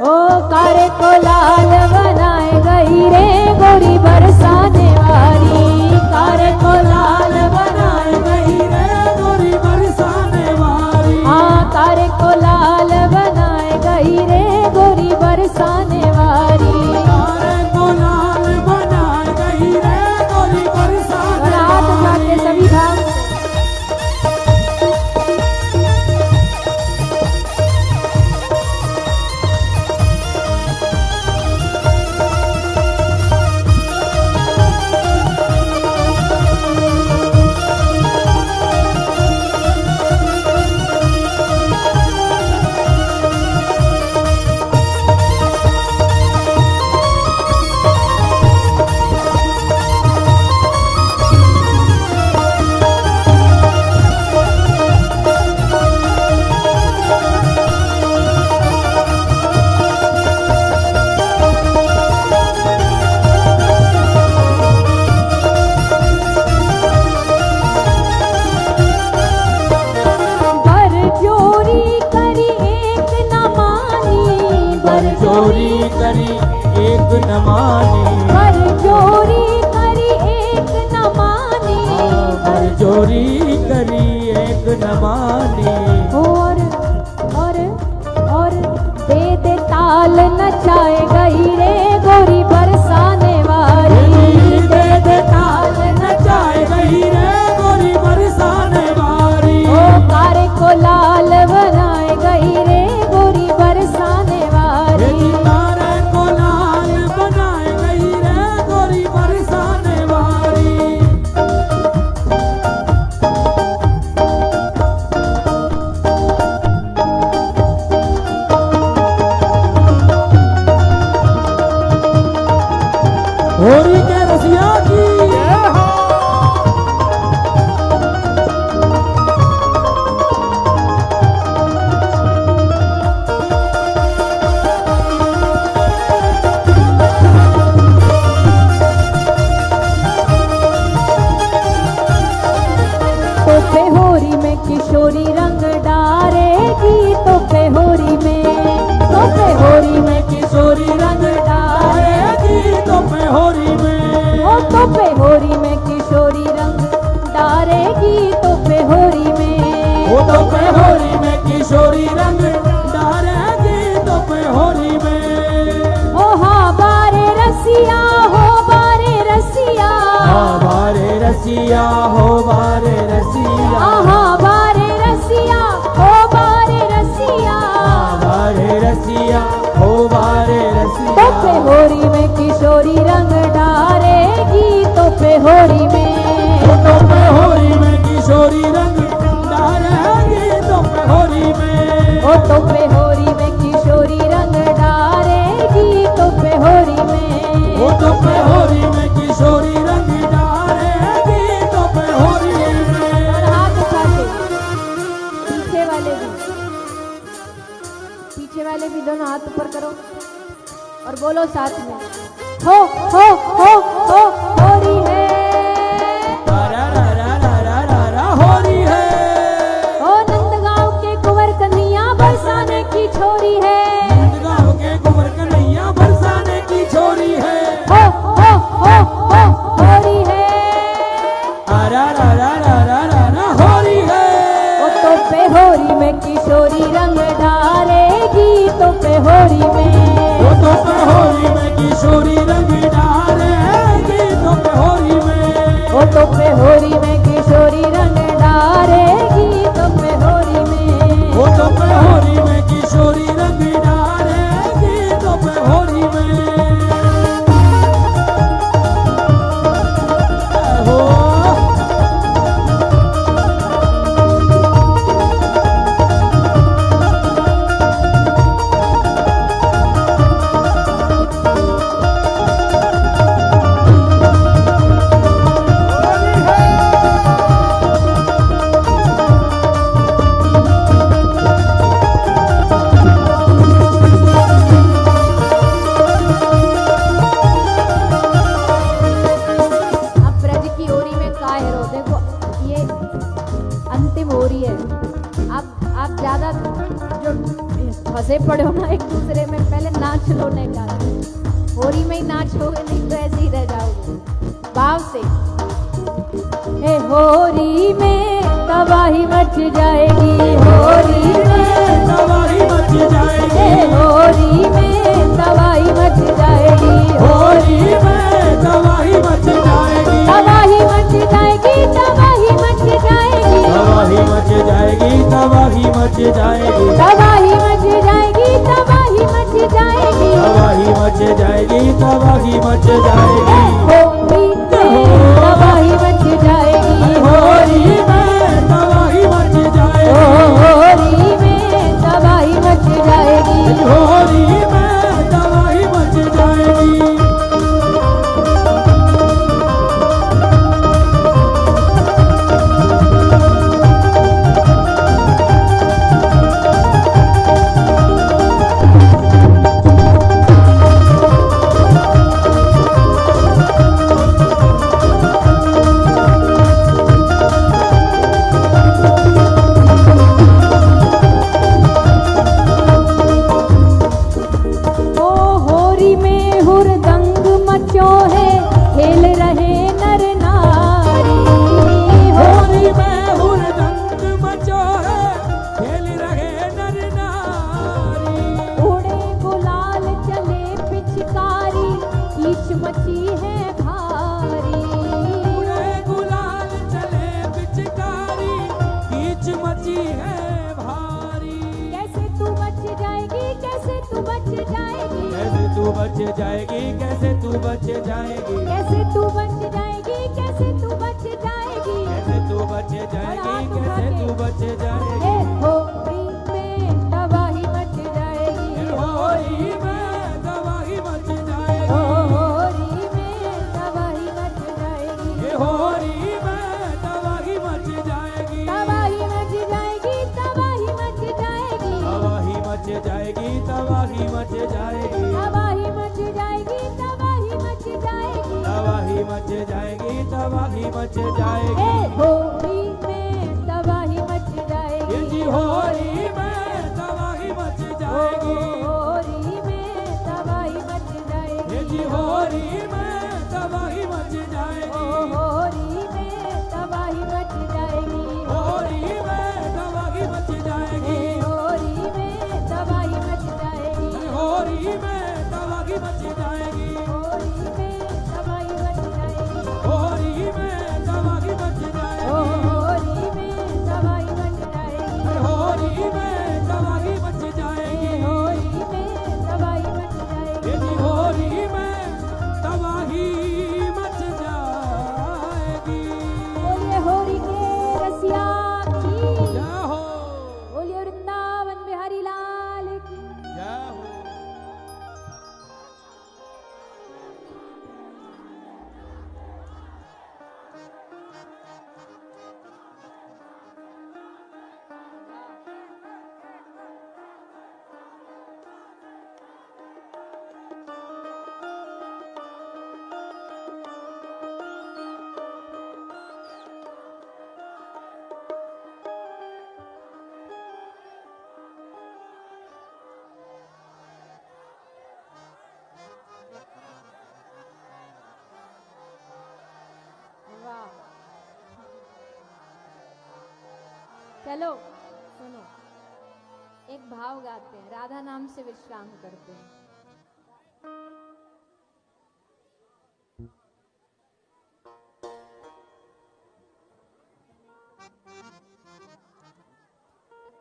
ओ कारे को लाल बनाए गई रे गोरी बरसाने वाली, कारे को लाल बनाए गई रे गोरी बरसाने वाली। हाँ कारे को लाल बनाए गई रे गोरी बरसाने वाली, कारे को लाल बनाए गई रे गोरी बरसाने वाली। हाथ उठा के सभी भाग चोरी करी एक न मानी, पर चोरी करी एक न मानी, पर चोरी करी एक न मानी। और दे दे ताल नचाए गई रे गोरी बरसाने वाली, दे दे ताल नचाए गई रे गोरी बरसाने वाली। ओ कारे को लाल बनाए गई रे गोरी बरसाने वाली, कारे को लाल बनाए गई रे गोरी बरसाने वाली। होरी के रसिया की तो होरी में किशोरी रंग डारेगी, तो होरी में किशोरी रंग डालेगी तो होरी में। ओ तो होरी में किशोरी रंग डारेगी, तो होरी में। वो तो होरी में किशोरी रंग डालेगी तो होरी में। ओ हाँ बारे रसिया हो बारे रसिया, हाँ बारे रसिया हो बारे रसिया, हाँ बारे रसिया हो बारे रसिया, बारे रसिया हो बारे रसिया। तो होरी में किशोरी रंग डारेगी, तो होरी में। वो तो होरी में किशोरी रंग डालेगी तो होरी में। ओ तो होरी में किशोरी रंग डारेगी, तो होरी में। वो तो होरी में किशोरी रंग डालेगी तो होरी में। और हाथ उठा के पीछे वाले भी दोनों हाथ ऊपर करो और बोलो साथ में, हो होरी है, होरी है। ओ नंदगांव के कुंवर कन्हैया बरसाने की छोरी है, नंदगांव के कुंवर कन्हैया बरसाने की छोरी है। हो होरी है, होरी है। ओ तो होरी में किशोरी रंग डालेगी, तो होरी में। वो तो होरी में किशोरी रंग डालेगी तो होरी में। ओ तो होरी में किशोरी रंग डालेगी, तो होरी में। वो तो होरी में किशोरी रंग डालेगी तो होरी में। हो पड़ो ना एक दूसरे में, पहले नाच लो ने का। होरी में ही नाचोगे, नहीं तो ऐसे ही रह जाओगे। भाव से ए होरी में तबाही मच जाएगी, होरी में तबाही मच जाएगी, ए होरी में तबाही मच जाएगी, होली में तबाही मच जाएगी, तबाही मच जाएगी, तबाही मच जाएगी, तबाही मच जाएगी, तबाही मच जाएगी, तबाही मच जाएगी, तबाही मच जाएगी, तबाही मच जाएगी, तबाही मच जाएगी, होली में तबाही मच जाएगी, होली में तबाही मच जाएगी, होली में तबाही मच जाएगी। होली में तबाही मच जाएगी। ओ होरी में हुरदंग मचो है, खेल रहे नर नारी, होली में हुरदंग मचो है, खेल रहे नर नारी, उड़े गुलाल चले पिचकारी, कीच मची है भारी, उड़े गुलाल चले पिचकारी, कीच मची है भारी। कैसे तू बच जाएगी, कैसे तू बच जाएगी, कैसे तू बच जाएगी, कैसे तू बच जाएगी, कैसे तू बच जाएगी, कैसे तू बच जाएगी, कैसे तू बच जाएगी, कैसे तू बच जाएगी। ए होरी में तबाही मच जाएगी, होली में तबाही मच जाएगी, ओ होरी में तबाही मच जाएगी, होली में तबाही मच जाएगी, तबाही मच जाएगी, तबाही मच जाएगी, तबाही मच जाएगी, तबाही मच जाएगी, तबाही मच जाएगी, तबाही मच जाएगी, तबाही मच जाएगी, तबाही मच जाएगी। ए होरी में तबाही मच ये जाएगी, जी होली में तबाही मच जाएगी, होरी में तबाही मच ये जाएगी, जी होली में तबाही मच जाएगी, होरी में तबाही मच जाएगी, होली में तबाही मच जाएगी, होरी में तबाही मच जाएगी, होली में तबाही मच जाएगी, होरी में तबाही मच जाएगी, होली में तबाही मच जाएगी, होरी में तबाही मच जाएगी, होली में तबाही मच जाएगी, होरी में तबाही मच जाएगी। ये जी होली में तबाही मच जाएगी। बोलिए होरी के रसिया की, जय हो, बोलिए वृंदावन बिहारी लाल की। जय हो। वाह, चलो सुनो, एक भाव गाते हैं, राधा नाम से विश्राम करते हैं।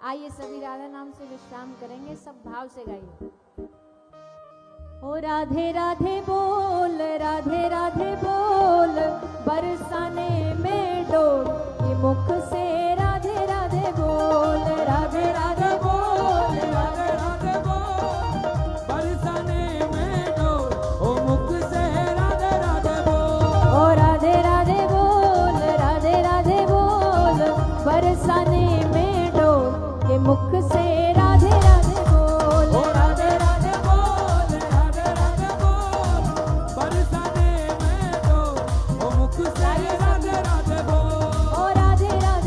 आइए सभी राधा नाम से विश्राम करेंगे, सब भाव से गाइए। ओ राधे राधे बोल, राधे राधे बोल, बरसाने में डोल, ये मुख से राधे राधे बोल, राधे राधे बोल, राधे राधे बोल, बरसाने में डोल, ओ मुख से राधे राधे बोल, ओ राधे राधे बोल, राधे राधे बोल, बरसाने में डोल, ये मुख से राधे राधे बोल, ओ राधे राधे बोल, राधे राधे बोल, बरसाने में डोल, ओ मुख से राधे राधे बोल, ओ राधे राधे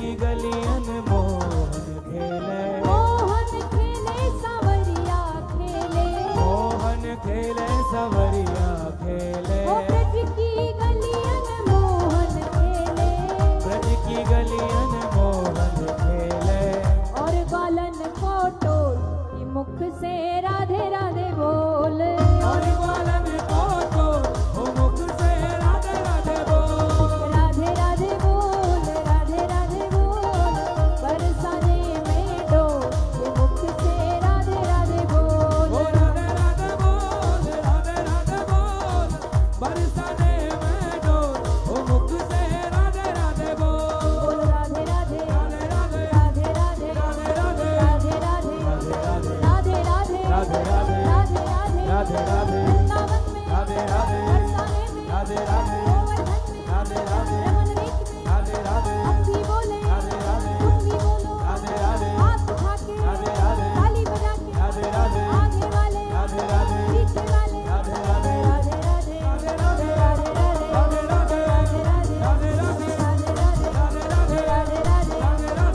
की गलियन मोहन खेले, मोहन खेले सावरिया खेले, मोहन खेले सवरिया खेले, ओ ब्रज की गलियन मोहन खेले, ब्रज की गलियन मोहन खेले, और ग्वालन को टोल कि मुख से राधे राधे बोल, और ग्वालन को तो वो मुख से राधे राधे बोल, राधे राधे बोल, राधे राधे बोल, बरसाने में डोल कि मुख से राधे राधे बोल, ओ राधे राधे बोल, राधे राधे बोल, बरसाने में डोल, वो मुख से राधे राधे बोल, बोल राधे राधे राधे राधे, राधे राधे राधे राधे, राधे राधे राधे राधे, राधे राधे राधे राधे राधे, राधे राधे राधे, वृंदावन में राधे राधे, बरसाने में राधे राधे, गोवर्धन में राधे राधे, रमणवीक में राधे राधे, हम भी बोले राधे राधे, तुम भी बोलो राधे राधे, हाथ उठा के राधे राधे, ताली बजा के राधे राधे, आगे वाले राधे राधे, पीछे वाले राधे राधे, राधे राधे राधे राधे, राधे राधे राधे राधे, राधे राधे राधे राधे, राधे राधे राधे राधे, राधे राधे राधे राधे, राधे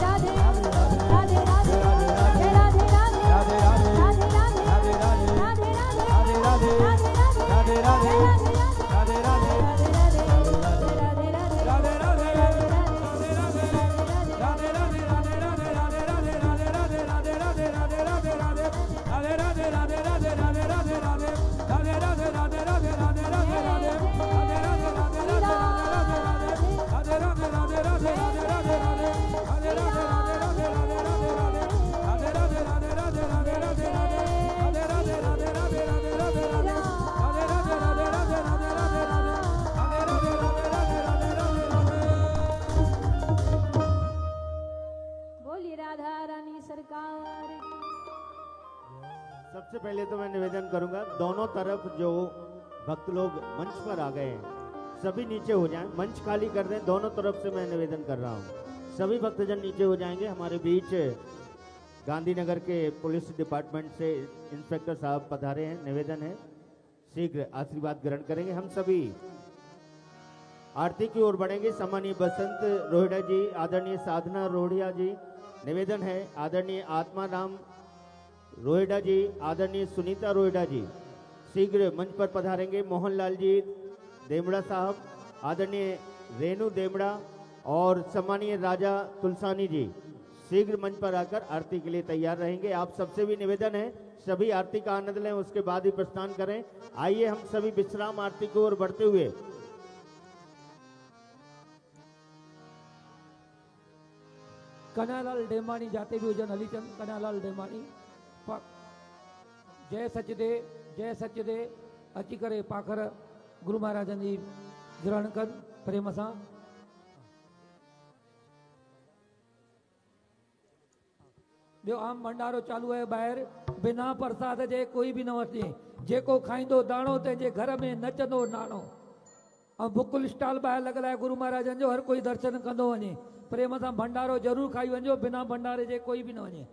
राधे राधे राधे, राधे राधे राधे राधे राधे राधे राधे राधे राधे, राधे राधे राधे राधे, राधे राधे राधे राधे, राधे राधे, राधे राधे, बोली राधा रानी सरकार की। सबसे पहले तो मैं निवेदन करूंगा, दोनों तरफ जो भक्त लोग मंच पर आ गए हैं सभी नीचे हो जाएं, मंच खाली कर दें। दोनों तरफ से मैं निवेदन कर रहा हूं, सभी भक्तजन नीचे हो जाएंगे। हमारे बीच गांधीनगर के पुलिस डिपार्टमेंट से इंस्पेक्टर साहब पधारे हैं, निवेदन है शीघ्र आशीर्वाद ग्रहण करेंगे। हम सभी आरती की ओर बढ़ेंगे। सम्मानीय बसंत रोहिड़ा जी, आदरणीय साधना रोहिड़ा जी, निवेदन है आदरणीय आत्मा राम रोहिड़ा जी, आदरणीय सुनीता रोहिड़ा जी शीघ्र मंच पर पधारेंगे। मोहनलाल जी देमड़ा साहब, आदरणीय रेणु देमड़ा और सम्मानीय राजा तुलसानी जी शीघ्र मंच पर आकर आरती के लिए तैयार रहेंगे। आप सबसे भी निवेदन है सभी आरती का आनंद लें, उसके बाद ही प्रस्थान करें। आइए हम सभी विश्राम आरती की ओर बढ़ते हुए कन्हैयालाल डेमाणी जाते भी हुजन, हलीचंद कन्हैयालाल डेमाणी जय सचदे अची करे पाखर गुरु महाराजन जी ग्रहण कर प्रेम सां। ॿियो आम भंडारो चालू है ॿाहिरि, बिना प्रसाद जे कोई बि न वठे, जेको खाईंदो दाणो तंहिंजे घर में नचंदो नाणो। ऐं बुकुल स्टॉल ॿाहिरि लॻल आहे गुरु महाराजन जो, हर कोई दर्शन कंदो वञे। प्रेम सां भंडारो ज़रूरु खाई वञो, बिना भंडारे जे कोई बि न वञे।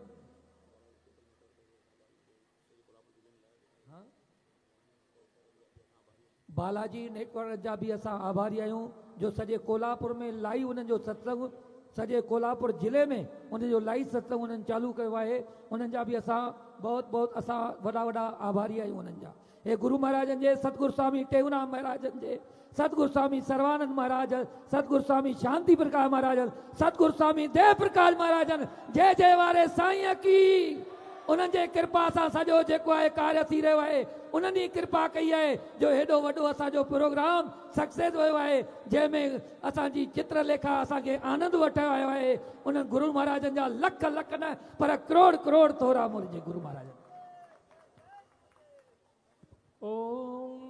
बालाजी नेटवर्क जा बि असां आभारी आहियूं, जो सॼे कोल्हापुर में लाइव उन्हनि जो सत्संग, सॼे कोल्हापुर जिले में उन्हनि जो लाइव सत्संग उन्हनि चालू कयो आहे। उन्हनि जा बि असां बहुत असां वॾा वॾा आभारी आहियूं उन्हनि जा। हे गुरु महाराजन जे, सतगुरु स्वामी टेऊराम महाराजन जे, सतगुरु स्वामी सर्वानंद महाराज, सतगुरु स्वामी शांति प्रकाश महाराजन, सतगुरु स्वामी देव प्रकाश महाराजन, जय जय वारे साईं की। उन्हनि जे कृपा सां सॼो जेको आहे कार्य थी रहियो आहे, उन्हनि कृपा कई आहे जो हेॾो वॾो असांजो प्रोग्राम सक्सेस वियो आहे, जंहिंमें असांजी चित्रलेखा असांखे आनंद वठायो आयो आहे। उन्हनि गुरु महाराजन जा लख लख न पर करोड़ करोड़ थोरा मुंहिंजे गुरु महाराजन। ओम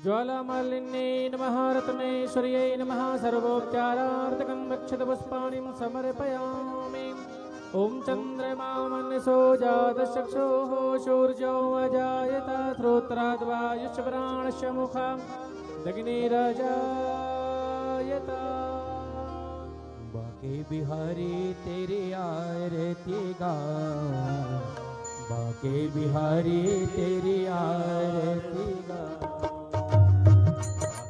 ज्वालामालिन्ये नमः, रत्नेश्वर्यै नमः, सर्वोपचारार्थकं रक्षत पुष्पाणिं समर्पयामि। ओम चंद्रमा मनसो जातचक्षुः, सूर्यो अजायत, श्रोत्राद्वायुश्च प्राणश्च मुखं दग्निरजायत। बाके बिहारी तेरी आरती गाऊं, बाके बिहारी तेरी आरती गाऊं,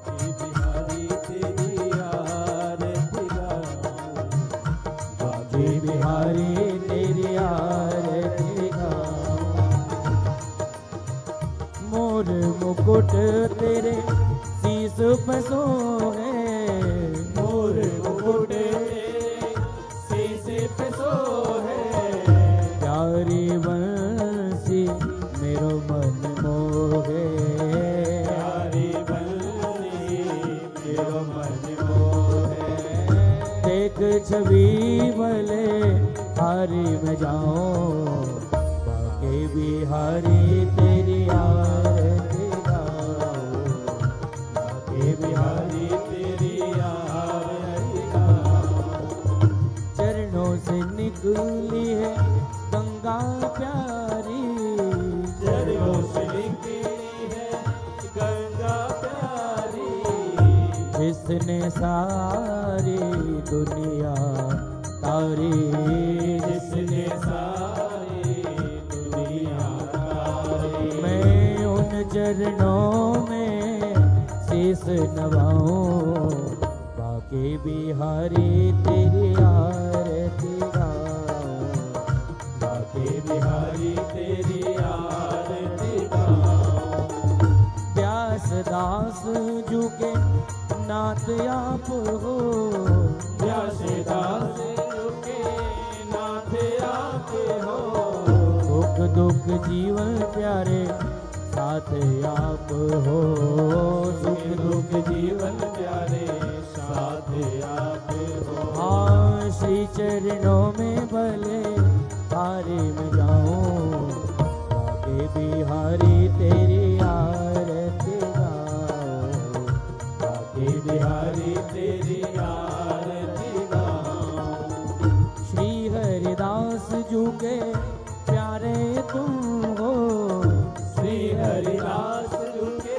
बाके बिहारी तेरी आरती तेरे शीस पे सोहे, मोर मुकुट तेरे शीस पे सोहे। प्यारी बंसी मेरो मन मोहे, प्यारी बंसी मेरो मन मोहे। देख छवि भले हारी में जाऊं, बाके बिहारी तेरी आरती गाऊं, बाके बिहारी तेरी आरती गाऊं। चरणों से निकली है गंगा प्यारी, चरणों से निकली है गंगा प्यारी। जिसने सारी दुनिया तारी, जिसने सारी दुनिया तारी। मैं उन चरणों में शीस नवाऊं, बाके बिहारी तेरी आरती गाऊं, बाके बिहारी तेरी आरती गाऊं। व्यास दास जू के नाथ आप हो, व्यास दास जू के नाथ आप हो। सुख दुख जीवन प्यारे साथ आप हो, सुख दुख जीवन प्यारे साथ आप हो। हाँ श्री चरणों में भले हारे में जाऊं, बाके बिहारी तेरी आरती गाऊं, बाके बिहारी तेरी आरती गाऊं। श्री हरिदास जू के प्यारे तुम हो, श्री हरिदास जू के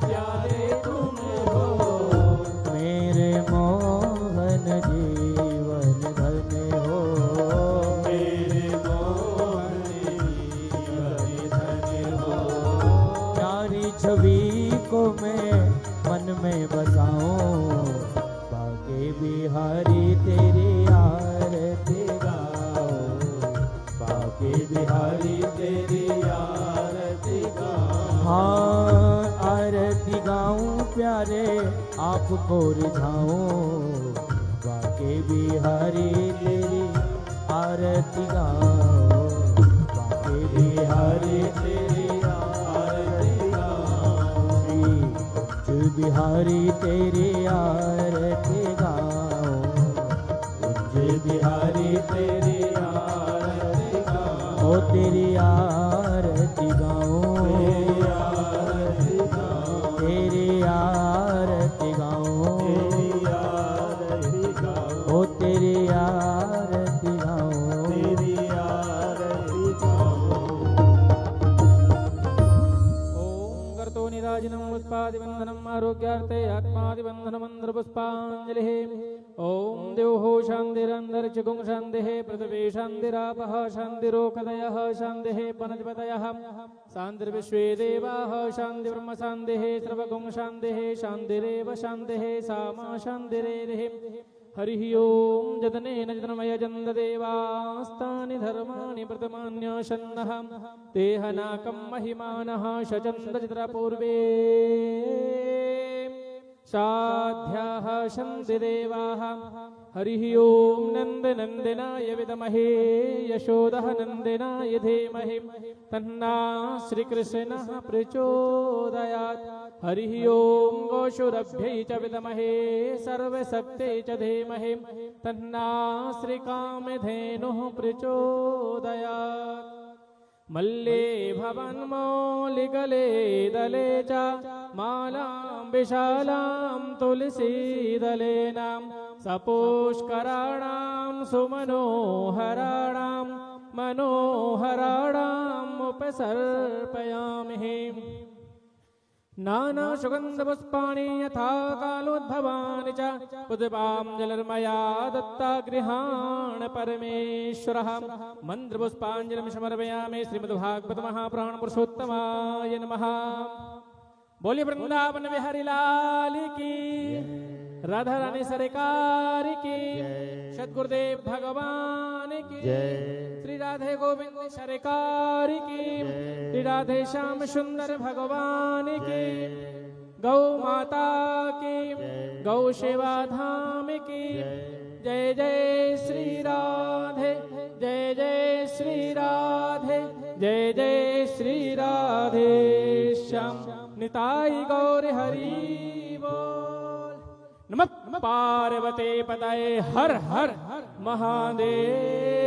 प्यारे तुम हो। मेरे मोहन जीवन धन हो, मेरे मोहन जीवन धन हो। प्यारी छवि को मैं मन में बसाऊं, बाके बिहारी तेरी आरती गाऊं, बाके बिहारी तेरी आरती गाऊं। हाँ आरती गाऊं प्यारे आपको रिझाऊं, बाके बिहारी तेरी आरती गाऊं, बाके बिहारी तेरी आरती गाऊं। श्री बिहारी तेरी आरती गाऊं, कुंज बिहारी तेरी आरती गाऊं। ओ तेरी आरती गाऊं, तेरी आरती गाऊं, तेरी आरती गाऊं। ओ तेरी आरती गाऊं, तेरी आरती गाऊं। ओम कर्तो निराजनं पुष्पादिबन्धनम् आरोग्यार्थे आत्मादिबन्धनमन्त्रपुष्पाञ्जलिः। ओम देवो शान्तिरन्तरिक्षगुं शान्तिः, पृथिवी शान्तिरापः शान्तिरोकदयः शान्तिः वनस्पतयः शान्तिर्विश्वे देवाः शान्तिर्ब्रह्म शान्तिः सर्वगुं शान्तिः शान्तिरेव शान्तिः सामा शान्तिरेरिः। हरिः ओम जतनेन जतनमयजन्त देवास्तानि धर्माणि प्रथमान्यशन्नः तेहनाकं महिमानः शचन्द चित्रपूर्वे साध्याः सन्ति देवाः। हरिः ओम नन्दनन्दनाय विद्महे यशोदः नन्दनाय धीमहि तन्ना श्रीकृष्णः प्रचोदयात्। हरिः ओम गोशुरभ्यै च विद्महे सर्वशक्त्यै च धीमहि तन्ना श्रीकामधेनुः प्रचोदयात्। मल्ले भवन्मौलिगले दले च मालां विशालां तुलसीदलेनां सपुष्कराणां सुमनोहराणां मनोहराणाम् उपसर्पयामि। नाना सुगन्धपुष्पाणि यथा कालोद्भवानि च पुष्पाञ्जलिर्मया दत्ता गृहाण परमेश्वरः। मन्त्रपुष्पाञ्जलिं समर्पयामि श्रीमद्भागवत महापुराण पुरुषोत्तमाय नमः। बोलिए वृंदावन बिहारी लाल की। राधा रानी सरकार की, सतगुरुदेव भगवान की, श्री राधे गोविंद सरकार की, श्री राधे श्याम सुंदर भगवान की, गौ माता की, गौ सेवा धाम की, जय जय श्री राधे, जय जय श्री राधे, जय जय श्री राधे श्याम निताई गौर हरि बोल। नमः पार्वती पतये हर हर महादेव।